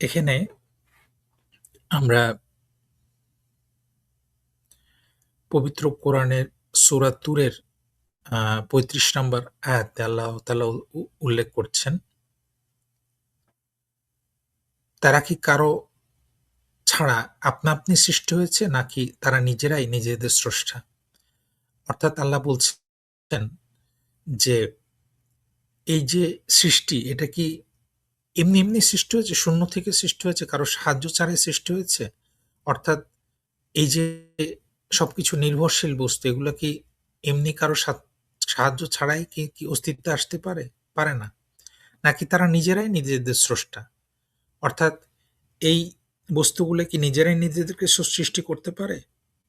এখানে আমরা পবিত্র কোরআনের সূরা তুরের ৩৫ নম্বর আয়াতে আল্লাহ তাআলা উল্লেখ করছেন, তারা কি কারো ছাড়া আপনা আপনি সৃষ্টি হয়েছে নাকি তারা নিজেরাই নিজেদের স্রষ্টা? অর্থাৎ আল্লাহ বলছেন যে এই যে সৃষ্টি এটা কি এমনি সৃষ্টি হয়েছে, শূন্য থেকে সৃষ্টি হয়েছে, কারো সাহায্য ছাড়াই সৃষ্টি হয়েছে? অর্থাৎ এই যে সবকিছু নির্ভরশীল বস্তু এগুলা কি এমনি কারো সাহায্য ছাড়াই কি অস্তিত্বে আসতে পারে? পারে না। নাকি তারা নিজেরাই নিজেদের স্রষ্টা? অর্থাৎ এই বস্তুগুলো কি নিজেরাই নিজেদেরকে সৃষ্টি করতে পারে?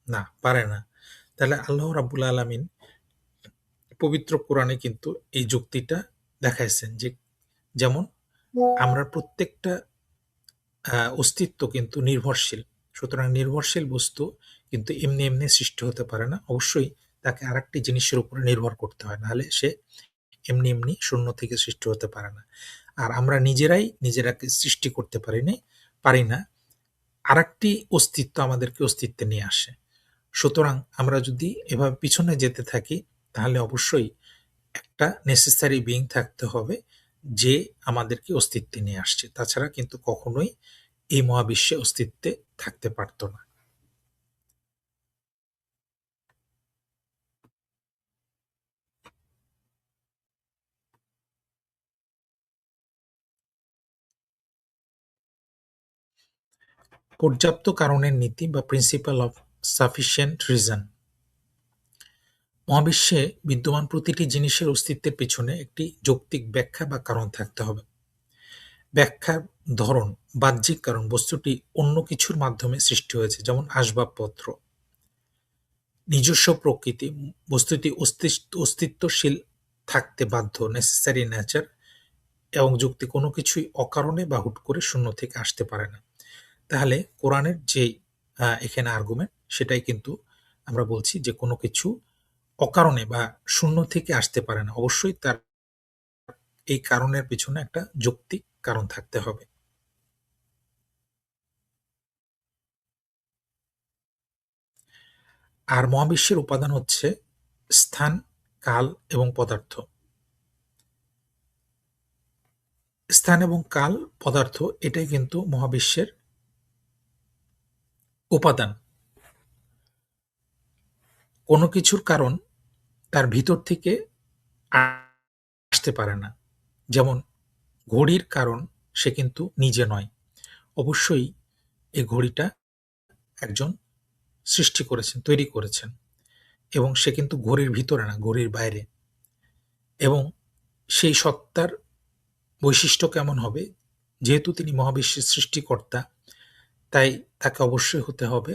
না, পারে না। তাহলে আল্লাহ রাব্বুল আলামিন পবিত্র কোরআনে কিন্তু এই যুক্তিটা দেখাইছেন যে যেমন আমরা প্রত্যেকটা অস্তিত্ব কিন্তু নির্ভরশীল। সুতরাং নির্ভরশীল বস্তু কিন্তু এমনি সৃষ্টি হতে পারে না। অবশ্যই তাকে আরেকটি জিনিসের উপরে নির্ভর করতে হয়। নাহলে সে এমনি শূন্য থেকে সৃষ্টি হতে পারে না। আর আমরা নিজেরাই নিজেরাকে সৃষ্টি করতে পারি না। আরেকটি অস্তিত্ব আমাদেরকে অস্তিত্বে নিয়ে আসে। সুতরাং আমরা যদি এভাবে পিছনে যেতে থাকি তাহলে অবশ্যই একটা নেসেসারি বিইং থাকতে হবে যে আমাদেরকে অস্তিত্বে নিয়ে আসছে। তাছাড়া কিন্তু কখনোই এই মহাবিশ্বে অস্তিত্বে থাকতে পারত না। পর্যাপ্ত কারণের নীতি বা প্রিন্সিপাল অফ সাফিসিয়েন্ট রিজন। মহাবিশ্বে বিদ্যমান প্রতিটি জিনিসের অস্তিত্বের পিছনে একটি যৌক্তিক ব্যাখ্যা বা কারণ থাকতে হবে। ব্যাখ্যার ধরন বাহ্যিক কারণ, বস্তুটি অন্য কিছুর মাধ্যমে সৃষ্টি হয়েছে, যেমন আসবাবপত্র। নিজস্ব প্রকৃতি, বস্তুটি অস্তিত্বশীল থাকতে বাধ্য, নেসেসারি নেচার। এবং যুক্তি, কোনো কিছুই অকারণে বা হুট করে শূন্য থেকে আসতে পারে না। তাহলে কোরআনের যে এখানে আর্গুমেন্ট সেটাই কিন্তু আমরা বলছি যে কোনো কিছু অকারণে বা শূন্য থেকে আসতে পারে না। অবশ্যই তার এই কারণের পিছনে একটা যৌক্তিক কারণ থাকতে হবে। আর মহাবিশ্বের উপাদান হচ্ছে স্থান, কাল এবং পদার্থ। স্থান এবং কাল, পদার্থ এটাই কিন্তু মহাবিশ্বের উপাদান। কোনো কিছুর কারণ তার ভিতর থেকে আসতে পারে না। যেমন ঘড়ির কারণ সে কিন্তু নিজে নয়। অবশ্যই এই ঘড়িটা একজন সৃষ্টি করেছেন, তৈরি করেছেন এবং সে কিন্তু ঘড়ির ভিতরে না, ঘড়ির বাইরে। এবং সেই সত্তার বৈশিষ্ট্য কেমন হবে? যেহেতু তিনি মহাবিশ্বের সৃষ্টিকর্তা, তাই তাকে অবশ্যই হতে হবে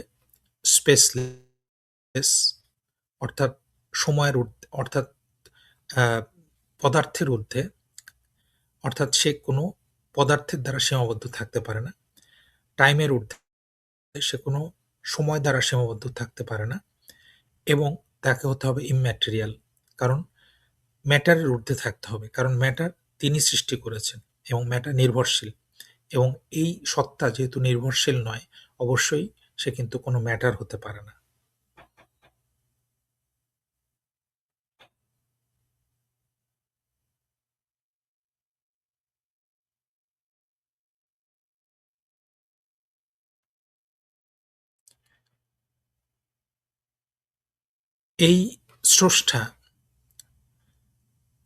স্পেসলেস, অর্থাৎ সময়ের ঊর্ধ্বে, অর্থাৎ আ পদার্থের ঊর্ধ্বে, অর্থাৎ সে কোনো পদার্থের দ্বারা সীমাবদ্ধ থাকতে পারে না। টাইমের ঊর্ধ্বে, সে কোনো সময় দ্বারা সীমাবদ্ধ থাকতে পারে না। এবং তাকে হতে হবে ইম্যাটেরিয়াল, কারণ ম্যাটারের ঊর্ধ্বে থাকতে হবে। কারণ ম্যাটার তিনি সৃষ্টি করেছেন এবং ম্যাটার নির্ভরশীল। এবং এই সত্তা যেহেতু নির্ভরশীল নয়, অবশ্যই সে কিন্তু কোনো ম্যাটার হতে পারে না। এই স্রষ্টা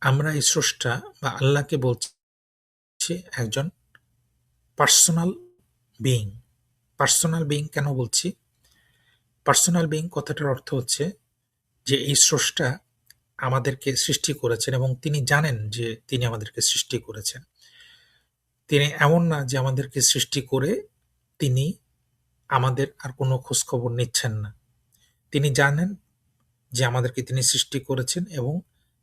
আমরা এই স্রষ্টা বা আল্লাহকে বলছি একজন পার্সোনাল বিইং। পার্সোনাল বিইং কেন বলছি? পার্সোনাল বিইং কথাটার অর্থ হচ্ছে যে এই স্রষ্টা আমাদেরকে সৃষ্টি করেছেন এবং তিনি জানেন যে তিনি আমাদেরকে সৃষ্টি করেছেন। তিনি এমন না যে আমাদেরকে সৃষ্টি করে তিনি আমাদের আর কোনো খোঁজখবর নিচ্ছেন না। তিনি জানেন যে আমাদেরকে তিনি সৃষ্টি করেছেন এবং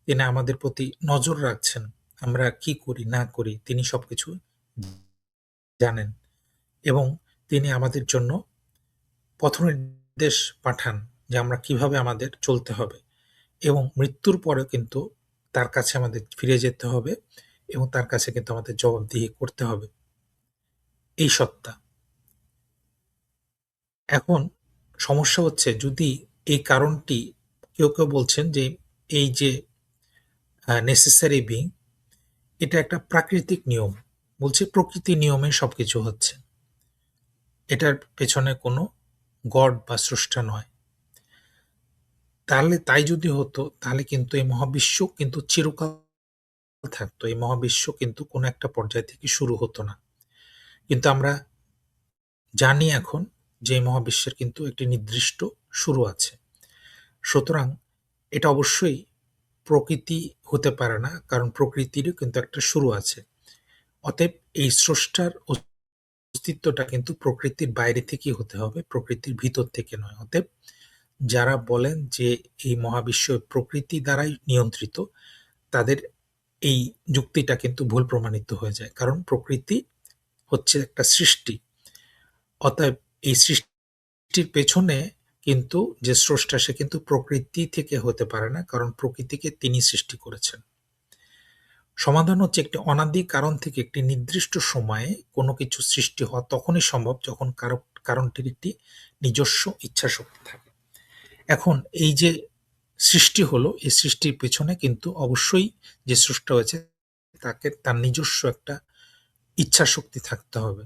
তিনি আমাদের প্রতি নজর রাখছেন। আমরা কি করি না করি তিনি সবকিছু জানেন এবং তিনি আমাদের জন্য পথনির্দেশ পাঠান যে আমরা কিভাবে আমাদের চলতে হবে এবং মৃত্যুর পরেও কিন্তু তার কাছে আমাদের ফিরে যেতে হবে এবং তার কাছে কিন্তু আমাদের জবাবদিহি করতে হবে। এই সত্তা। এখন সমস্যা হচ্ছে যদি এই কারণটি কেউ বলছেন যে এই যে নেসেসারি বিং এটা একটা প্রাকৃতিক নিয়ম। বলছে প্রকৃতির নিয়মে সবকিছু হচ্ছে। এটার পেছনে কোনো গড বা স্রষ্টা নয়। তাহলে তাই যদি হতো তাহলে কিন্তু এই মহাবিশ্ব কিন্তু চিরকাল থাকতো। এই মহাবিশ্ব কিন্তু কোনো একটা পর্যায় থেকে শুরু হতো না। কিন্তু আমরা জানি এখন যে এই মহাবিশ্বের কিন্তু একটি নির্দিষ্ট শুরু আছে। সুতরাং এটা অবশ্যই প্রকৃতি হতে পারে না, কারণ প্রকৃতিরও কিন্তু একটা শুরু আছে। অতএব এই স্রষ্টার অস্তিত্বটা কিন্তু প্রকৃতির বাইরে থেকেই হতে হবে, প্রকৃতির ভিতর থেকে নয়। অতএব যারা বলেন যে এই মহাবিশ্ব প্রকৃতি দ্বারাই নিয়ন্ত্রিত, তাদের এই যুক্তিটা কিন্তু ভুল প্রমাণিত হয়ে যায়। কারণ প্রকৃতি হচ্ছে একটা সৃষ্টি। অতএব এই সৃষ্টির পেছনে কিন্তু যে স্রষ্টা সে কিন্তু প্রকৃতি থেকে হতে পারে না, কারণ প্রকৃতিকে তিনি সৃষ্টি করেছেন। সমাধান হচ্ছে একটি অনাদি কারণ থেকে একটি নির্দিষ্ট সময়ে কোনো কিছু সৃষ্টি হওয়া তখনই সম্ভব যখন কারণটির একটি নিজস্ব ইচ্ছাশক্তি থাকে। এখন এই যে সৃষ্টি হলো, এই সৃষ্টির পেছনে কিন্তু অবশ্যই যে স্রষ্টা হয়েছে তাকে তার নিজস্ব একটা ইচ্ছাশক্তি থাকতে হবে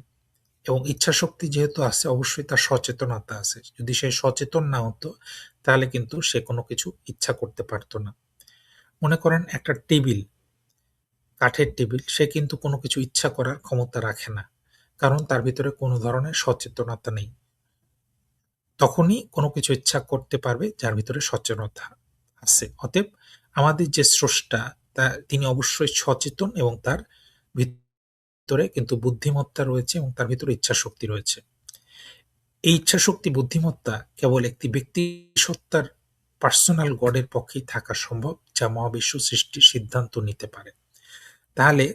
এবং ইচ্ছাশক্তি যেহেতু আছে অবশ্যই তার সচেতনতা আছে। যদি সে সচেতন না হতো তাহলে কিন্তু সে কোনো কিছু ইচ্ছা করতে পারতো না। মনে করেন একটা টেবিল, কাঠের টেবিল, সে কিন্তু কোনো কিছু ইচ্ছা করার ক্ষমতা রাখে না, কারণ তার ভিতরে কোনো ধরনের সচেতনতা নেই। তখনই কোনো কিছু ইচ্ছা করতে পারবে যার ভিতরে সচেতনতা আছে। অতএব আমাদের যে স্রষ্টা তিনি অবশ্যই সচেতন এবং তার ভিতরে কিন্তু বুদ্ধিমত্তা রয়েছে এবং তার ভিতরে ইচ্ছাশক্তি রয়েছে। এই ইচ্ছাশক্তি বুদ্ধিমত্তা কেবল একটি ব্যক্তি সত্তার পার্সোনাল গডের পক্ষেই থাকা সম্ভব, যা মহাবিশ্ব সৃষ্টির সিদ্ধান্ত নিতে পারে। তাহলে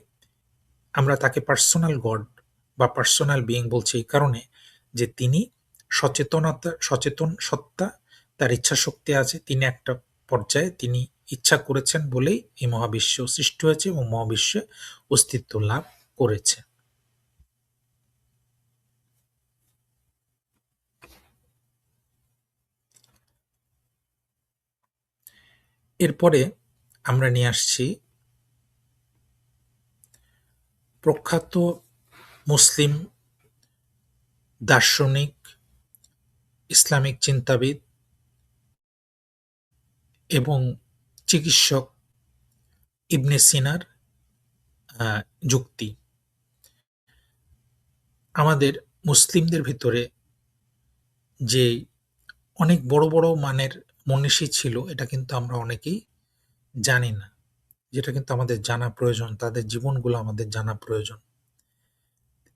আমরা তাকে পার্সোনাল গড বা পার্সোনাল বিইং বলছি এই কারণে যে তিনি সচেতন সত্তা, তার ইচ্ছাশক্তি আছে, তিনি একটা পর্যায়ে তিনি ইচ্ছা করেছেন বলেই এই মহাবিশ্ব সৃষ্টি হয়েছে এবং মহাবিশ্বে অস্তিত্ব লাভ করেছে। এরপরে আমরা নিয়ে আসছি প্রখ্যাত মুসলিম দার্শনিক, ইসলামিক চিন্তাবিদ এবং চিকিৎসক ইবনে সিনার যুক্তি। আমাদের মুসলিমদের ভিতরে যে অনেক বড় বড় মানের মনীষী ছিল এটা কিন্তু আমরা অনেকেই জানি না, যেটা কিন্তু আমাদের জানা প্রয়োজন। তাদের জীবনগুলো আমাদের জানা প্রয়োজন।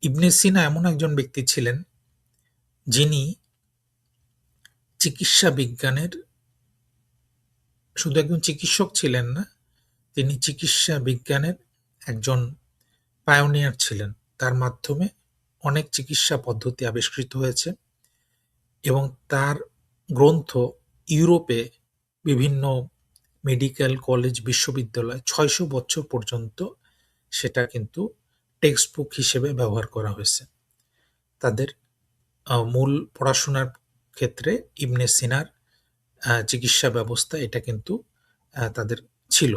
ইবনে সিনা এমন একজন ব্যক্তি ছিলেন যিনি চিকিৎসা বিজ্ঞানের শুধু একজন চিকিৎসক ছিলেন না, তিনি চিকিৎসা বিজ্ঞানের একজন পায়োনিয়ার ছিলেন। তার মাধ্যমে অনেক চিকিৎসা পদ্ধতি আবিষ্কৃত হয়েছে এবং তার গ্রন্থ ইউরোপে বিভিন্ন মেডিকেল কলেজ, বিশ্ববিদ্যালয় ৬০০ বছর পর্যন্ত সেটা কিন্তু টেক্সট বুক হিসেবে ব্যবহার করা হয়েছে। তাদের মূল পড়াশোনার ক্ষেত্রে ইবনে সিনার চিকিৎসা ব্যবস্থা এটা কিন্তু তাদের ছিল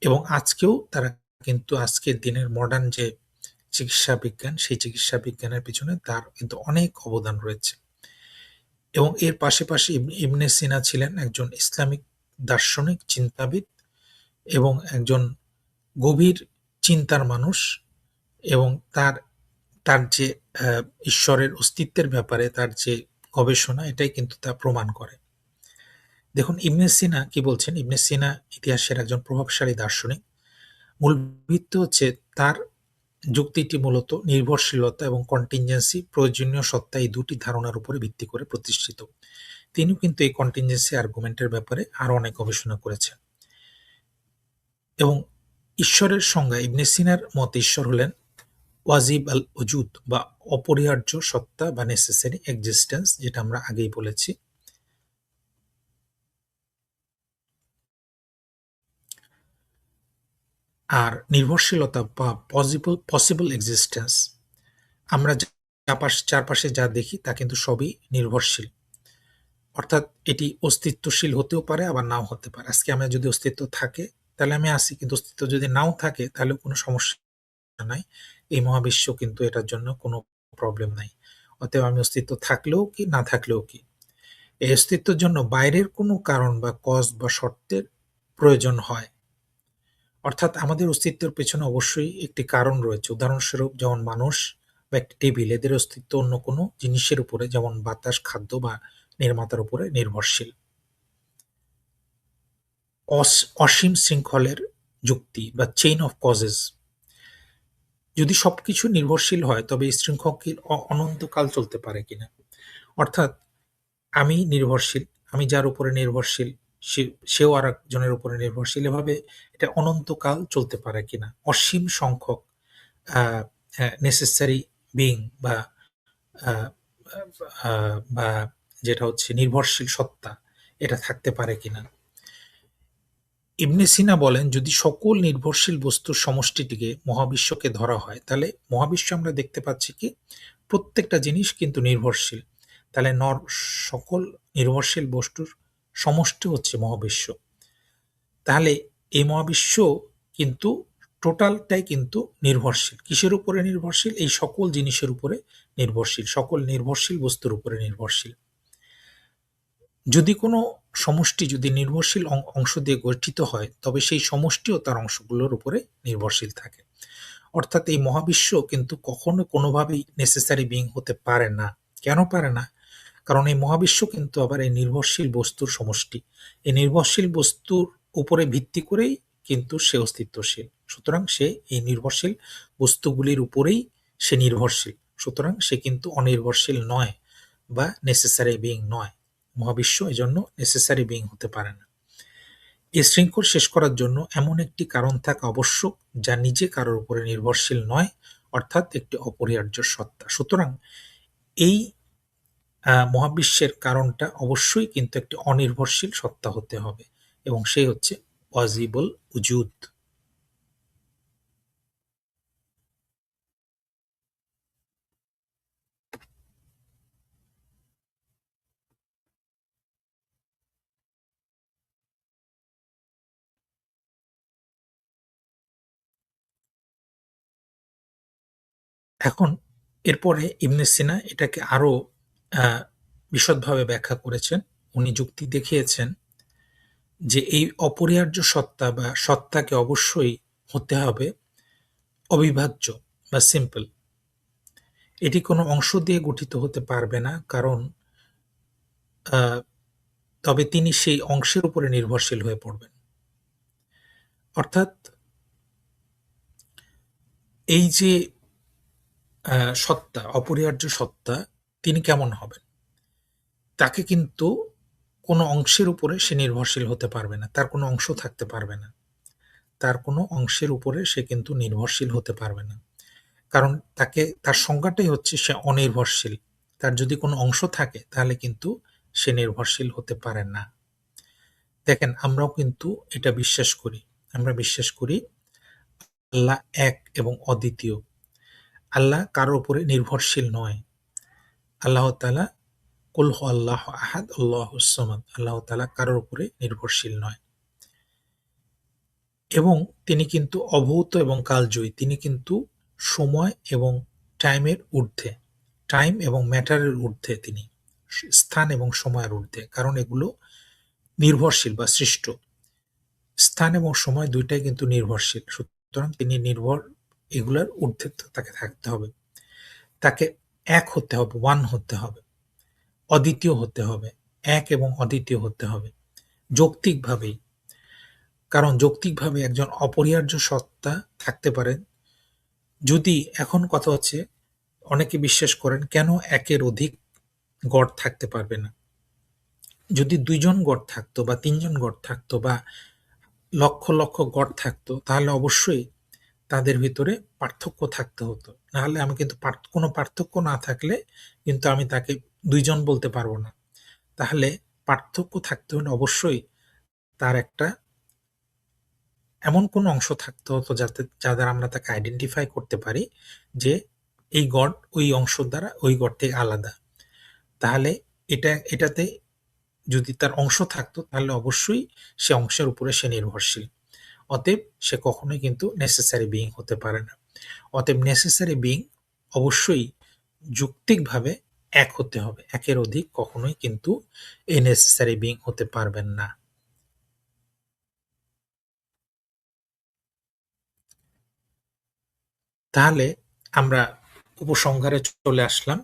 এবং আজকেও তারা কিন্তু আজকের দিনের মডার্ন যে চিকিৎসা বিজ্ঞান, সেই চিকিৎসা বিজ্ঞানের পিছনে তার কিন্তু অনেক অবদান রয়েছে। এবং এর পাশাপাশি ইবনে সিনা ছিলেন একজন ইসলামিক দার্শনিক, চিন্তাবিদ এবং একজন গভীর চিন্তার মানুষ, এবং তার তার যে ঈশ্বরের অস্তিত্বের ব্যাপারে তার যে গবেষণা, এটাই কিন্তু তা প্রমাণ করে। দেখুন ইবনে সিনা কি বলছেন। ইবনে সিনা ইতিহাসের একজন প্রভাবশালী দার্শনিক। মূল ভিত্তি হচ্ছে তার যুক্তিটি মূলত নির্ভরশীলতা এবং কন্টিনজেন্সি, প্রয়োজনীয় সত্তা, এই দুটি ধারণার উপরে ভিত্তি করে প্রতিষ্ঠিত। তিনিও কিন্তু এই কন্টিনজেন্সি আর্গুমেন্টের ব্যাপারে আরো অনেক গবেষণা করেছেন। এবং ঈশ্বরের সংজ্ঞা, ইবনে সিনার মতে ঈশ্বর হলেন ওয়াজিব আল ওজুদ বা অপরিহার্য সত্তা বা নেসেসারি এক্সিস্টেন্স, যেটা আমরা আগেই বলেছি। আর নির্ভরশীলতা বা পসিবল এক্সিস্টেন্স, আমরা চারপাশে যা দেখি তা কিন্তু সবই নির্ভরশীল। অর্থাৎ এটি অস্তিত্বশীল হতেও পারে, আবার নাও হতে পারে। আজকে আমার যদি অস্তিত্ব থাকে তাহলে আমি আছি, কিন্তু অস্তিত্ব যদি নাও থাকে তাহলে কোনো সমস্যা নাই। এই মহাবিশ্ব কিন্তু এটার জন্য কোনো প্রবলেম নাই। অতএব আমি অস্তিত্ব থাকলেও কি না থাকলেও কি, এই অস্তিত্বের জন্য বাইরের কোনো কারণ বা কজ বা শর্তের প্রয়োজন হয়। অর্থাৎ আমাদের অস্তিত্বের পেছনে অবশ্যই একটি কারণ রয়েছে। উদাহরণস্বরূপ যেমন মানুষ বা একটি টেবিল, এদের অস্তিত্ব অন্য কোনো জিনিসের উপরে, যেমন বাতাস, খাদ্য বা নির্মাতার উপরে নির্ভরশীল। অসীম শৃঙ্খলের যুক্তি বা চেইন অফ কজেস, যদি সবকিছু নির্ভরশীল হয় তবে এই শৃঙ্খল কি অনন্তকাল চলতে পারে কিনা। অর্থাৎ আমি নির্ভরশীল, আমি যার উপরে নির্ভরশীল সেও আর একজনের উপরে নির্ভরশীল, এভাবে এটা অনন্তকাল চলতে পারে কিনা। অসীম সংখ্যক নেসেসারি বিং বা আহ, বা যেটা হচ্ছে নির্ভরশীল সত্তা, এটা থাকতে পারে কিনা। ইবনে সিনা বলেন যদি সকল নির্ভরশীল বস্তুর সমষ্টিটিকে মহাবিশ্বকে ধরা হয়, তাহলে মহাবিশ্ব আমরা দেখতে পাচ্ছি কি প্রত্যেকটা জিনিস কিন্তু নির্ভরশীল। তাহলে সকল নির্ভরশীল বস্তুর সমষ্টি হচ্ছে মহাবিশ্ব। তাহলে এই মহাবিশ্ব কিন্তু টোটালটাই কিন্তু নির্ভরশীল। কিসের উপরে নির্ভরশীল? এই সকল জিনিসের উপরে নির্ভরশীল, সকল নির্ভরশীল বস্তুর উপরে নির্ভরশীল। যদি কোনো সমষ্টি যদি নির্ভরশীল অংশ দিয়ে গঠিত হয়, তবে সেই সমষ্টিও তার অংশগুলোর উপরে নির্ভরশীল থাকে। অর্থাৎ এই মহাবিশ্ব কিন্তু কখনো কোনোভাবেই নেসেসারি বিং হতে পারে না। কেন পারে না? কারণ এই মহাবিশ্ব কিন্তু আবার এই নির্ভরশীল বস্তুর সমষ্টি। এই নির্ভরশীল বস্তুর উপরে ভিত্তি করেই কিন্তু সে অস্তিত্বশীল। সুতরাং সে এই নির্ভরশীল বস্তুগুলির উপরেই সে নির্ভরশীল। সুতরাং সে কিন্তু অনির্ভরশীল নয় বা নেসেসারি বিং নয়। মহাবিশ্ব এজন্য নেসেসারি বিং হতে পারে না। এই শৃঙ্খল শেষ করার জন্য এমন একটি কারণ থাকা আবশ্যক যা নিজে কারোর উপরে নির্ভরশীল নয়, অর্থাৎ একটি অপরিহার্য সত্তা। সুতরাং এই মহাবিশ্বের কারণটা অবশ্যই কিন্তু একটি অনির্ভরশীল সত্তা হতে হবে, এবং সেই হচ্ছে ওয়াজিবুল উজুদ। এখন এরপরে ইবনে সিনা এটাকে আরো আহ, বিশদভাবে ব্যাখ্যা করেছেন। উনি যুক্তি দেখিয়েছেন যে এই অপরিহার্য সত্তা বা সত্তাকে অবশ্যই হতে হবে অবিভাজ্য বা সিম্পল। এটি কোনো অংশ দিয়ে গঠিত হতে পারবে না, কারণ আহ, তবে তিনি সেই অংশের উপরে নির্ভরশীল হয়ে পড়বেন। অর্থাৎ এই যে সত্তা, অপরিহার্য সত্তা, তিনি কেমন হবেন? তাকে কিন্তু কোনো অংশের উপরে সে নির্ভরশীল হতে পারবে না, তার কোনো অংশ থাকতে পারবে না। তার কোনো অংশের উপরে সে কিন্তু নির্ভরশীল হতে পারবে না, কারণ তার সংজ্ঞাটাই হচ্ছে সে অনির্ভরশীল। তার যদি কোনো অংশ থাকে তাহলে কিন্তু সে নির্ভরশীল হতে পারে না। দেখেন আমরাও কিন্তু এটা বিশ্বাস করি। আমরা বিশ্বাস করি আল্লাহ এক এবং অদ্বিতীয়। আল্লাহ কারোর উপরে নির্ভরশীল নয়। আল্লাহ তাআলা কুল হু আল্লাহু আহাদ আল্লাহুস সামাদ, আল্লাহ তাআলা কারোর উপরে নির্ভরশীল নয়। এবং তিনি কিন্তু অভূত এবং কালজয়ী। তিনি কিন্তু সময় এবং টাইমের ঊর্ধ্বে, টাইম এবং ম্যাটারের ঊর্ধ্বে, তিনি স্থান এবং সময়ের ঊর্ধ্বে, কারণ এগুলো নির্ভরশীল বা সৃষ্ট। স্থান এবং সময় ২ টাই কিন্তু নির্ভরশীল। সুতরাং তিনি নির্ভর, এগুলার ঊর্ধ্বে তাকে থাকতে হবে। তাকে এক হতে হবে, ওয়ান হতে হবে, অদ্বিতীয় হতে হবে, এক এবং অদ্বিতীয় হতে হবে। যৌক্তিকভাবেই। কারণ যৌক্তিকভাবে একজন অপরিহার্য সত্তা থাকতে পারেন। যদি এখন কথা হচ্ছে, অনেকে বিশ্বাস করেন কেন একের অধিক গড থাকতে পারবে না? যদি ২ জন গড থাকতো বা ৩ জন গড থাকতো বা লক্ষ, লক্ষ গড থাকতো, তাহলে অবশ্যই তাদের ভিতরে পার্থক্য থাকতে হতো। নাহলে আমি কিন্তু কোনো পার্থক্য না থাকলে কিন্তু আমি তাকে ২ জন বলতে পারব না। তাহলে পার্থক্য থাকতে হলে অবশ্যই তার একটা এমন কোনো অংশ থাকতে হতো যা দ্বারা আমরা তাকে আইডেন্টিফাই করতে পারি যে এই গড ওই অংশ দ্বারা ওই গড থেকে আলাদা। তাহলে এটাতে যদি তার অংশ থাকতো তাহলে অবশ্যই সে অংশের উপরে সে নির্ভরশীল। অতএব সে কখনোই কিন্তু নেসেসারি বিইং হতে পারে না। অতএব নেসেসারি বিইং অবশ্যই যৌক্তিকভাবে এক হতে হবে। একের অধিক কখনোই কিন্তু এই নেসেসারি বিইং হতে পারবেন না। তাহলে আমরা উপসংহারে চলে আসলাম।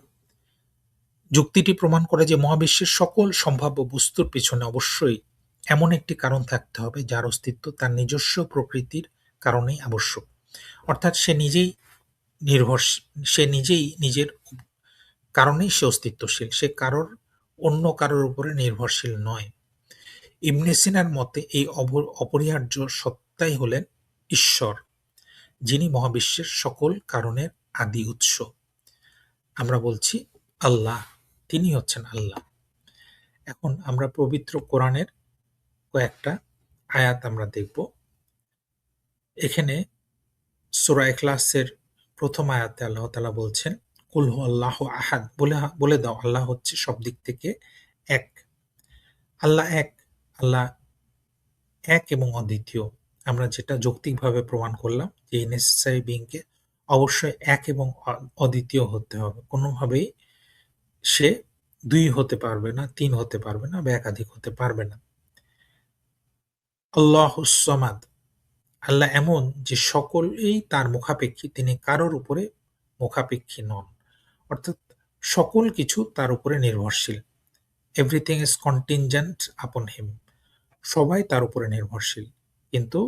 যুক্তিটি প্রমাণ করে যে মহাবিশ্বের সকল সম্ভাব্য বস্তুর পিছনে অবশ্যই এমন একটি কারণ থাকতে হবে যার অস্তিত্ব তার নিজস্ব প্রকৃতির কারণেই আবশ্যক। অর্থাৎ সে নিজেই নিজের কারণেই সে অস্তিত্বশীল। সে অন্য কারোর উপরে নির্ভরশীল নয়। ইবনে সিনার মতে এই অপরিহার্য সত্তাই হলেন ঈশ্বর, যিনি মহাবিশ্বের সকল কারণের আদি উৎস। আমরা বলছি আল্লাহ, তিনি হচ্ছেন আল্লাহ। এখন আমরা পবিত্র কোরআনের কয়েকটা আয়াত আমরা দেখব। এখানে সূরা ইখলাসের ১ম আয়াতে আল্লাহ তাআলা বলছেন, কুল হু আল্লাহু আহাদ, বলে দাও আল্লাহ হচ্ছে সব দিক থেকে এক। আল্লাহ এক, আল্লাহ এক এবং অদ্বিতীয়। আমরা যেটা যৌক্তিকভাবে প্রমাণ করলাম যে এই নেসেসারি বিইং কে অবশ্যই এক এবং অদ্বিতীয় হতে হবে। কোনোভাবেই সে ২ হতে পারবে না, ৩ হতে পারবে না বা একাধিক হতে পারবে না। আল্লাহুস সামাদ, আল্লাহ এমন যে সকলেই তার মুখাপেক্ষী, তিনি কারোর উপরে মুখাপেক্ষী নন। অর্থাৎ সকল কিছু তার উপরে নির্ভরশীল। এভরিথিং ইজ কন্টিনজেন্ট আপন হিম। সবাই তার উপরে নির্ভরশীল। কিন্তু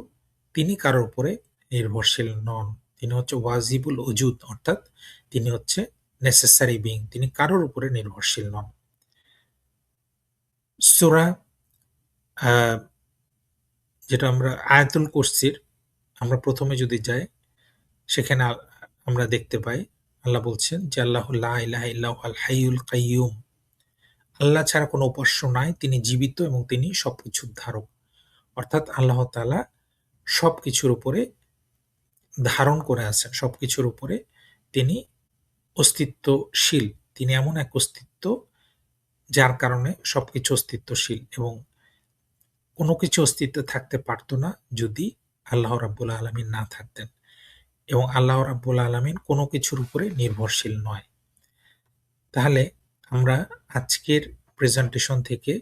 তিনি কারোর উপরে নির্ভরশীল নন। তিনি হচ্ছে ওয়াজিবুল উজুদ, অর্থাৎ তিনি হচ্ছে নেসেসারি বিইং। তিনি কারোর উপরে নির্ভরশীল নন। সূরা আ যেটা আমরা আয়াতুল কুরসির আমরা ১ম এ যদি যাই, সেখানে আমরা দেখতে পাই আল্লাহ বলছেন যে আল্লাহু লা ইলাহা ইল্লাহু আল হাইয়ুল কাইয়্যুম। আল্লাহ ছাড়া কোনো উপাস্য নাই, তিনি জীবিত এবং তিনি সবকিছুর ধারক। অর্থাৎ আল্লাহ তাআলা সবকিছুর উপরে ধারণ করে আছেন, সবকিছুর উপরে তিনি অস্তিত্বশীল। তিনি এমন এক অস্তিত্ব যার কারণে সবকিছু অস্তিত্বশীল, এবং কোনো কিছু অস্তিত্বে থাকতে পারত না যদি আল্লাহ রাব্বুল আলামিন না থাকতেন, এবং আল্লাহ রাব্বুল আলামিন কোনো কিছুর উপরে নির্ভরশীল নয়। তাহলে আমরা আজকের প্রেজেন্টেশন থেকে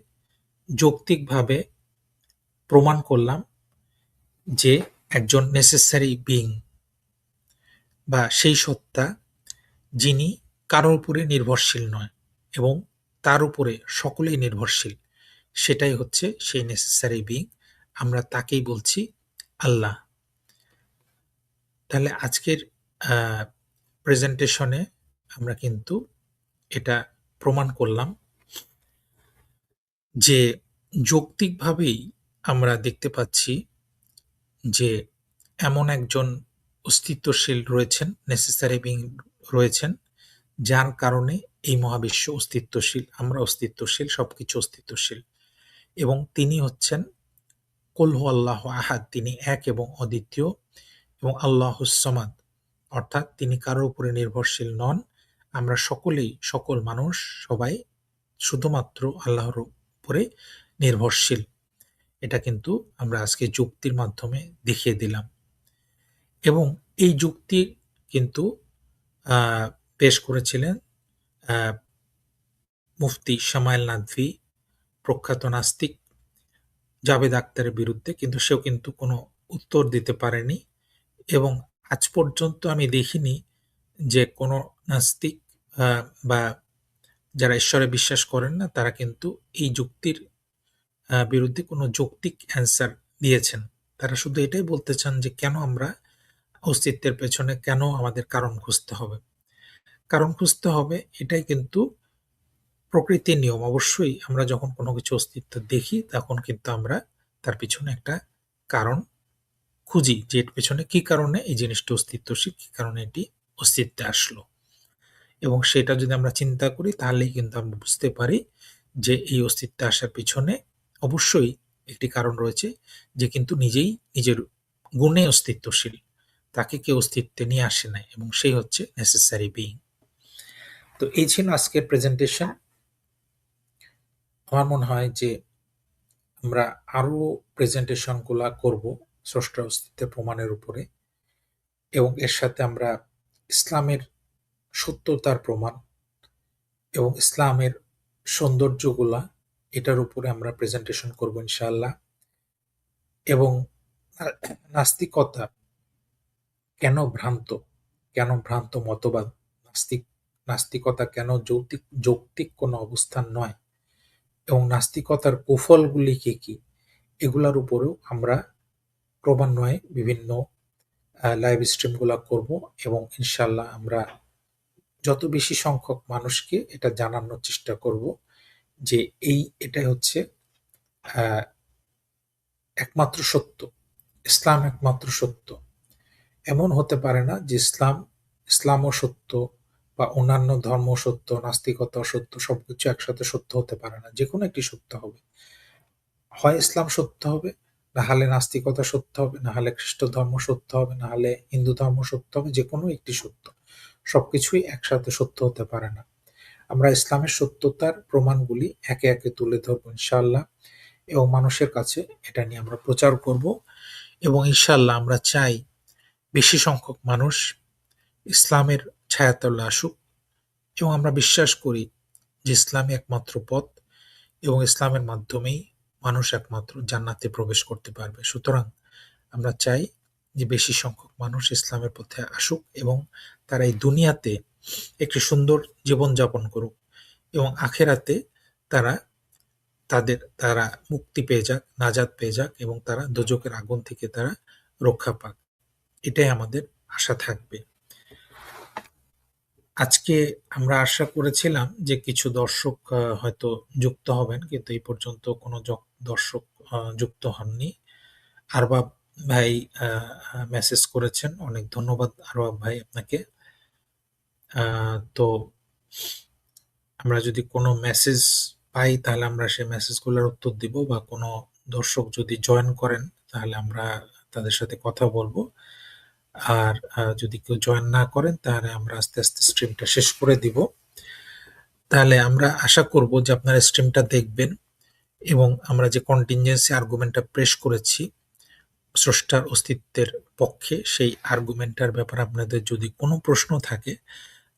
যৌক্তিকভাবে প্রমাণ করলাম যে একজন নেসেসারি বিইং বা সেই সত্তা যিনি কারোর উপরে নির্ভরশীল নয় এবং তার উপরে সকলেই নির্ভরশীল, সেটাই হচ্ছে সেই নেসেসারি বিইং। আমরা তাকেই বলছি আল্লাহ। তাহলে আজকের প্রেজেন্টেশনে আমরা কিন্তু এটা প্রমাণ করলাম যে যৌক্তিকভাবেই আমরা দেখতে পাচ্ছি যে এমন একজন অস্তিত্বশীল রয়েছেন, নেসেসারি বিইং রয়েছেন, যার কারণে এই মহাবিশ্ব অস্তিত্বশীল, আমরা অস্তিত্বশীল, সবকিছু অস্তিত্বশীল, এবং তিনি হচ্ছেন কুল হু আল্লাহু আহাদ, তিনি এক এবং অদ্বিতীয়, এবং আল্লাহুস সামাদ, অর্থাৎ তিনি কারোর উপরে নির্ভরশীল নন। আমরা সকলেই, সকল মানুষ সবাই শুধুমাত্র আল্লাহর উপরে নির্ভরশীল। এটা কিন্তু আমরা আজকে যুক্তির মাধ্যমে দেখিয়ে দিলাম, এবং এই যুক্তি কিন্তু পেশ করেছিলেন মুফতি শামাইল নাদভী, প্রখ্যাত নাস্তিক, জাভেদ আখতারের বিরুদ্ধে, কিন্তু সেও কিন্তু কোনো উত্তর দিতে পারেনি। এবং আজ পর্যন্ত আমি দেখিনি যে কোনো নাস্তিক বা যারা ঈশ্বরে বিশ্বাস করেন না তারা কিন্তু এই যুক্তির বিরুদ্ধে কোনো যৌক্তিক অ্যান্সার দিয়েছেন। তারা শুধু এটাই বলতে চান যে কেন আমরা অস্তিত্বের পেছনে কেন আমাদের কারণ খুঁজতে হবে। কারণ খুঁজতে হবে এটাই কিন্তু প্রকৃতির নিয়ম। অবশ্যই আমরা যখন কোনো কিছু অস্তিত্ব দেখি তখন কিন্তু আমরা তার পিছনে একটা কারণ খুঁজি যে এর পেছনে কি কারণে এই জিনিসটা অস্তিত্বশীল, কি কারণে এটি অস্তিত্বে আসলো। এবং সেটা যদি আমরা চিন্তা করি তাহলেই কিন্তু আমরা বুঝতে পারি যে এই অস্তিত্বে আসার পিছনে অবশ্যই একটি কারণ রয়েছে, যে কিন্তু নিজেই নিজের গুণে অস্তিত্বশীল। তাকে কেউ অস্তিত্বে নিয়ে আসে নাই এবং সেই হচ্ছে নেসেসারি বিইং। তো এই ছিল আজকের প্রেজেন্টেশন। আমার মনে হয় যে আমরা আরো প্রেজেন্টেশনগুলা করব স্রষ্টার অস্তিত্বের প্রমাণের উপরে, এবং এর সাথে আমরা ইসলামের সত্যতার প্রমাণ এবং ইসলামের সৌন্দর্যগুলা এটার উপরে আমরা প্রেজেন্টেশন করব ইনশাআল্লাহ। এবং নাস্তিকতা কেন ভ্রান্ত, কেন ভ্রান্ত মতবাদ, নাস্তিকতা কেন যৌক্তিক কোনো অবস্থান নয়, এবং নাস্তিকতার কুফলগুলি কি কি, এগুলার উপরেও আমরা ক্রমান্বয়ে বিভিন্ন লাইভ স্ট্রিমগুলা করব। এবং ইনশাআল্লাহ আমরা যত বেশি সংখ্যক মানুষকে এটা জানানোর চেষ্টা করব যে এটাই হচ্ছে আহ, একমাত্র সত্য, ইসলাম একমাত্র সত্য। এমন হতে পারে না যে ইসলামও সত্য বা অন্যান্য ধর্ম সত্য, নাস্তিকতা সত্য, সবকিছু একসাথে সত্য হতে পারে না। যে কোনো একটি সত্য হবে, হয় ইসলাম সত্য হবে, না হলে নাস্তিকতা সত্য হবে, না হলে খ্রিস্ট ধর্ম সত্য হবে, না হলে হিন্দু ধর্ম সত্য হবে। যে কোনো একটি সত্য, সবকিছুই একসাথে সত্য হতে পারে না। আমরা ইসলামের সত্যতার প্রমাণগুলি একে একে তুলে ধরবো ইনশাআল্লাহ, এবং মানুষের কাছে এটা নিয়ে আমরা প্রচার করব। এবং ইনশাআল্লাহ আমরা চাই বেশি সংখ্যক মানুষ ইসলামের ছায়াতলে আসুক, এবং আমরা বিশ্বাস করি যে ইসলামই একমাত্র পথ, এবং ইসলামের মাধ্যমেই মানুষ একমাত্র জান্নাতে প্রবেশ করতে পারবে। সুতরাং আমরা চাই যে বেশি সংখ্যক মানুষ ইসলামের পথে আসুক এবং তারা এই দুনিয়াতে একটি সুন্দর জীবনযাপন করুক, এবং আখেরাতে তারা তারা মুক্তি পেয়ে যাক, নাজাত পেয়ে যাক, এবং তারা দোজখের আগুন থেকে তারা রক্ষা পাক। এটাই আমাদের আশা থাকবে। আজকে আমরা আশা করেছিলাম যে কিছু দর্শক হয়তো যুক্ত হবেন, কিন্তু এই পর্যন্ত কোনো দর্শক যুক্ত হননি। আরবাব ভাই মেসেজ করেছেন, অনেক ধন্যবাদ আরবাব ভাই আপনাকে। তো আমরা যদি কোনো মেসেজ পাই তাহলে আমরা সেই মেসেজগুলোর উত্তর দিব, বা কোনো দর্শক যদি জয়েন করেন তাহলে আমরা তাদের সাথে কথা বলবো। আর যদি কেউ জয়েন না করেন তাহলে আমরা আস্তে আস্তে স্ট্রিমটা শেষ করে দিব। তাহলে আমরা আশা করব যে আপনারা স্ট্রিমটা দেখবেন, এবং আমরা যে কন্টিনজেন্সি আর্গুমেন্টটা পেশ করেছি স্রষ্টার অস্তিত্বের পক্ষে, সেই আর্গুমেন্টটার ব্যাপারে আপনাদের যদি কোনো প্রশ্ন থাকে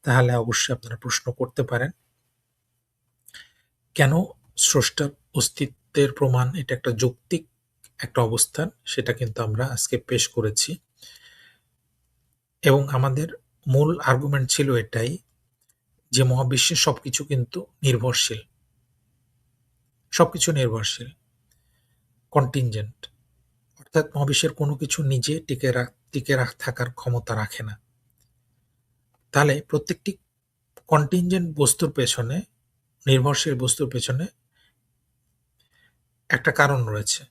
তাহলে অবশ্যই আপনারা প্রশ্ন করতে পারেন। কেন স্রষ্টার অস্তিত্বের প্রমাণ এটা একটা যৌক্তিক একটা অবস্থান, সেটা কিন্তু আমরা আজকে পেশ করেছি। এবং আমাদের মূল আর্গুমেন্ট ছিল এটাই যে মহাবিশ্বের সবকিছু কিন্তু নির্ভরশীল, সবকিছু নির্ভরশীল, কন্টিনজেন্ট, অর্থাৎ মহাবিশ্বের কোনো কিছু নিজে টিকে থাকার ক্ষমতা রাখে না। তাহলে প্রত্যেকটি কন্টিনজেন্ট বস্তুর পেছনে, নির্ভরশীল বস্তুর পেছনে একটা কারণ রয়েছে।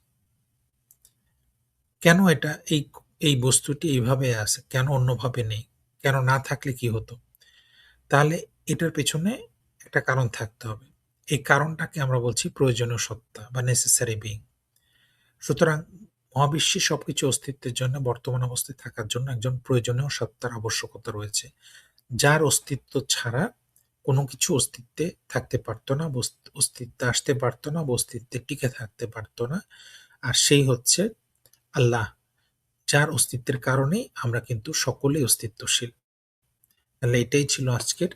কেন এই বস্তুটি এইভাবে আছে, কেন অন্যভাবে নেই, কেন না থাকলে কি হতো? তাহলে এটার পেছনে একটা কারণ থাকতে হবে। এই কারণটাকে আমরা বলছি প্রয়োজনীয় সত্তা বা নেসেসারি বিইং। সুতরাং মহাবিশ্বে সবকিছু অস্তিত্বের জন্য, বর্তমান অবস্থায় থাকার জন্য একজন প্রয়োজনীয় সত্তার আবশ্যকতা রয়েছে, যার অস্তিত্ব ছাড়া কোনো কিছু অস্তিত্বে থাকতে পারতো না, অস্তিত্বে আসতে পারতো না, বা অস্তিত্বে টিকে থাকতে পারতো না। আর সেই হচ্ছে আল্লাহ, যার অস্তিত্বের কারণেই আমরা কিন্তু সকলেই অস্তিত্বশীল। তাহলে এটাই ছিল আজকের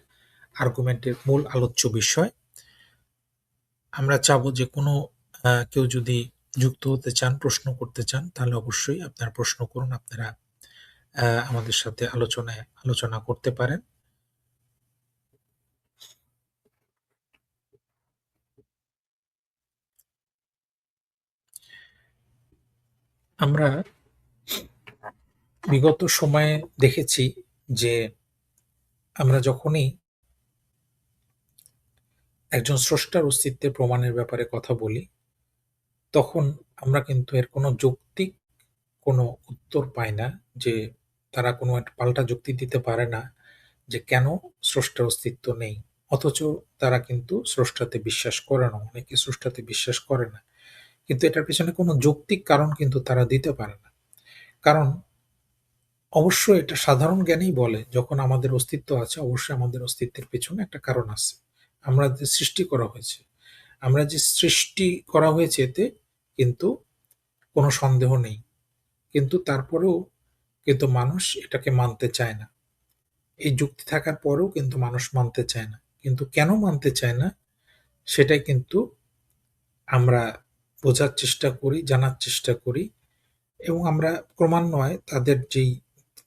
আর্গুমেন্টের মূল আলোচ্য বিষয়। আমরা চাবো যে কোনো কেউ যদি যুক্ত হতে চান, প্রশ্ন করতে চান, তাহলে অবশ্যই আপনারা প্রশ্ন করুন। আপনারা আমাদের সাথে আলোচনা করতে পারেন। আমরা বিগত সময়ে দেখেছি যে আমরা যখনই একজন স্রষ্টার অস্তিত্বের প্রমাণের ব্যাপারে কথা বলি, তখন আমরা কিন্তু এর কোনো যৌক্তিক কোনো উত্তর পাই না, যে তারা কোনো একটা পাল্টা যুক্তি দিতে পারে না যে কেন স্রষ্টার অস্তিত্ব নেই। অথচ তারা কিন্তু স্রষ্টাতে বিশ্বাস করে না। অনেকে স্রষ্টাতে বিশ্বাস করে না। কিন্তু এটার পেছনে কোনো যৌক্তিক কারণ কিন্তু তারা দিতে পারে না। কারণ অবশ্যই এটা সাধারণ জ্ঞানেই বলে, যখন আমাদের অস্তিত্ব আছে, অবশ্যই আমাদের অস্তিত্বের পেছনে একটা কারণ আছে। আমরা যে সৃষ্টি করা হয়েছে, আমরা যে সৃষ্টি করা হয়েছে এতে কিন্তু কোনো সন্দেহ নেই। কিন্তু তারপরেও কিন্তু মানুষ এটাকে মানতে চায় না। এই যুক্তি থাকার পরেও কিন্তু মানুষ মানতে চায় না। কিন্তু কেন মানতে চায় না সেটাই কিন্তু আমরা বোঝার চেষ্টা করি, জানার চেষ্টা করি, এবং আমরা ক্রমান্বয়ে তাদের যেই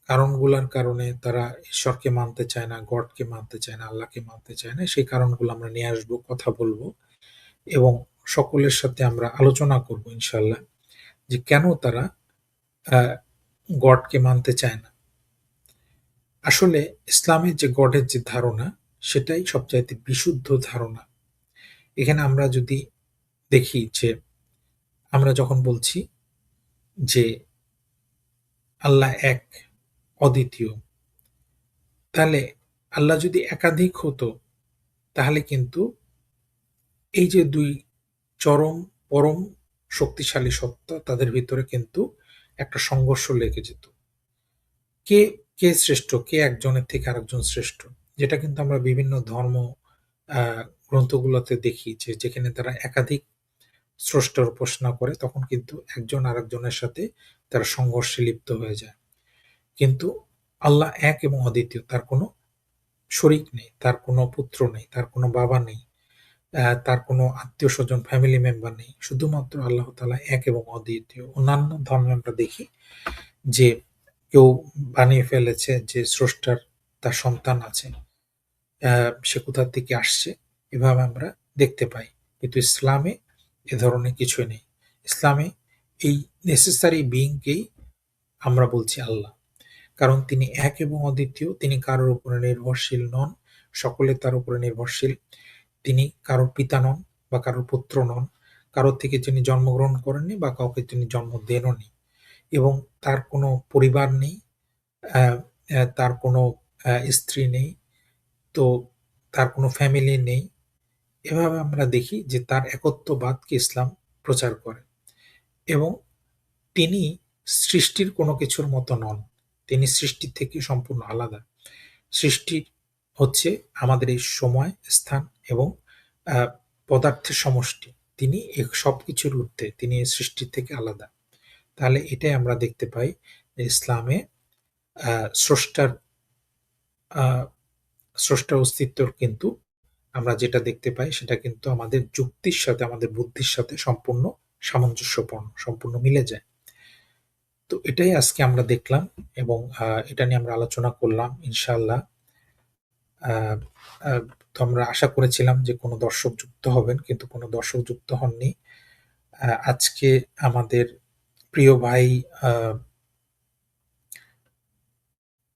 কারণগুলার কারণে তারা ঈশ্বরকে মানতে চায় না, গডকে মানতে চায় না, আল্লাহকে মানতে চায় না, সেই কারণগুলো আমরা নিয়ে আসবো, কথা বলবো, এবং সকলের সাথে আমরা আলোচনা করব ইনশাআল্লাহ যে কেন তারা আ গডকে মানতে চায় না। আসলে ইসলামের যে গডের যে ধারণা, সেটাই সবচাইতে বিশুদ্ধ ধারণা। এখানে আমরা যদি দেখি যে আমরা যখন বলছি যে আল্লাহ এক, অদ্বিতীয়, তাহলে আল্লাহ যদি একাধিক হতো, তাহলে কিন্তু এই যে ২ চরম পরম শক্তিশালী সত্তা, তাদের ভিতরে কিন্তু একটা সংঘর্ষ লেগে যেত। কে, কে শ্রেষ্ঠ? কে একজনের থেকে আরেকজন শ্রেষ্ঠ? যেটা কিন্তু আমরা বিভিন্ন ধর্ম আ গ্রন্থগুলোতে দেখি যে যেখানে তারা একাধিক স্রষ্টার উপাসনা করে, তখন কিন্তু একজন আরেকজনের সাথে তারা সংঘর্ষে লিপ্ত হয়ে যায়। কিন্তু আল্লাহ এক এবং অদ্বিতীয়। তার কোনো শরিক নেই, তার কোনো পুত্র নেই, তার কোনো বাবা নেই, তার কোনো আত্মীয়স্বজন, ফ্যামিলি মেম্বার নেই। শুধুমাত্র আল্লাহ তাআলা এক এবং অদ্বিতীয়। অন্যান্য ধর্মে আমরা দেখি যে কেউ বানিয়ে ফেলেছে যে স্রষ্টার তার সন্তান আছে। সে কোথা থেকে আসছে, এভাবে আমরা দেখতে পাই। কিন্তু ইসলামে এ ধরনের কিছুই নেই। ইসলামে এই নেসেসারি বিইং কেই আমরা বলছি আল্লাহ। কারণ তিনি এক এবং অদ্বিতীয়, তিনি কারোর উপরে নির্ভরশীল নন, সকলে তার উপরে নির্ভরশীল। তিনি কারোর পিতা নন বা কারোর পুত্র নন, কারোর থেকে তিনি জন্মগ্রহণ করেননি বা কাউকে তিনি জন্ম দেনওনি, এবং তার কোনো পরিবার নেই, তার কোনো স্ত্রী নেই, তো তার কোনো ফ্যামিলি নেই। এভাবে আমরা দেখি যে তার একত্ববাদকে ইসলাম প্রচার করে, এবং তিনি সৃষ্টির কোনো কিছুর মতো নন। তিনি সৃষ্টির থেকে সম্পূর্ণ আলাদা। সৃষ্টি হচ্ছে আমাদের এই সময়, স্থান এবং আ পদার্থের সমষ্টি। তিনি সবকিছুর ঊর্ধ্বে। তিনি এই সৃষ্টির থেকে আলাদা। তাহলে এটাই আমরা দেখতে পাই যে ইসলামে আ স্রষ্টার আ স্রষ্টার অস্তিত্বর কিন্তু আমরা যেটা দেখতে পাই, সেটা কিন্তু আমাদের যুক্তির সাথে, আমাদের বুদ্ধির সাথে সম্পূর্ণ সামঞ্জস্যপূর্ণ, সম্পূর্ণ মিলে যায়। তো এটাই আজকে আমরা দেখলাম, এবং এটা নিয়ে আমরা আলোচনা করলাম ইনশাআল্লাহ। আ আ তো আমরা আশা করেছিলাম যে কোনো দর্শক যুক্ত হবেন, কিন্তু কোনো দর্শক যুক্ত হননি। আজকে আমাদের প্রিয় ভাই আ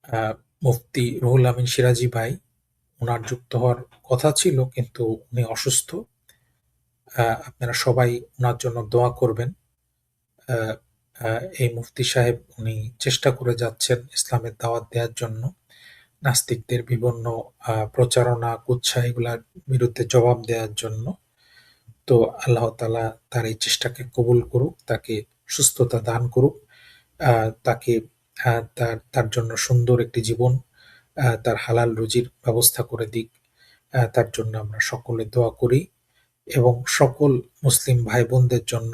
আ মুফতি রুহুল আমিন সিরাজি ভাই, উনার যুক্ত হওয়ার কথা ছিল, কিন্তু উনি অসুস্থ। আপনারা সবাই উনার জন্য দোয়া করবেন। আ আ এই মুফতি সাহেব উনি চেষ্টা করে যাচ্ছেন ইসলামের দাওয়াত দেওয়ার জন্য। নাস্তিকদের বিভিন্ন প্রচারণা, কুৎসা, এগুলার বিরুদ্ধে জবাব দেওয়ার জন্য। তো আল্লাহ তাআলা তার এই চেষ্টাকে কবুল করুক, তাকে সুস্থতা দান করুক, তাকে তার তার জন্য সুন্দর একটি জীবন, তার হালাল রুজির ব্যবস্থা করে দিক। তার জন্য আমরা সকলে দোয়া করি, এবং সকল মুসলিম ভাই-বোনদের জন্য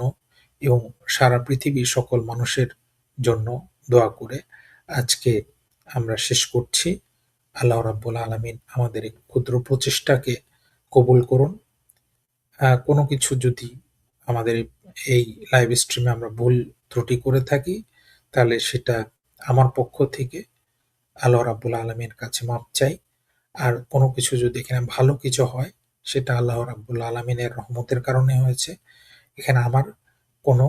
এবং সারা পৃথিবীর সকল মানুষের জন্য দোয়া করে আজকে আমরা শেষ করছি। আল্লাহ রাব্বুল আলামিন আমাদের এই ক্ষুদ্র প্রচেষ্টাকে কবুল করুন। কোনো কিছু যদি আমাদের এই এই লাইভ স্ট্রিমে আমরা ভুল ত্রুটি করে থাকি, তাহলে সেটা আমার পক্ষ থেকে আল্লাহ রাব্বুল আলামিনের কাছে মাপ চাই। আর কোনো কিছু যদি এখানে ভালো কিছু হয়, সেটা আল্লাহ রাব্বুল আলামিনের রহমতের কারণে হয়েছে। এখানে আমার কোনো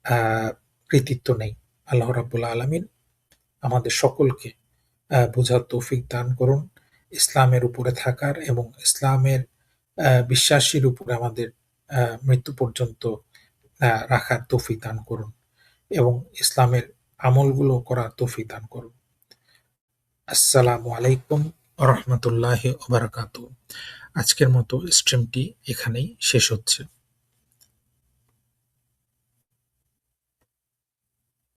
আ কৃতিত্ব নেই। আল্লাহ রাব্বুল আলামিন আমাদের সকলকে বোঝার তৌফিক দান করুন। ইসলামের উপরে থাকার এবং ইসলামের বিশ্বাসীর উপরে আমাদের মৃত্যু পর্যন্ত রাখার তৌফিক দান করুন এবং ইসলামের আমলগুলো করার তৌফিক দান করুন। আসসালামু আলাইকুম ওয়া রাহমাতুল্লাহি ওয়া বারাকাতুহু। আজকের মতো স্ট্রিমটি এখানেই শেষ হচ্ছে।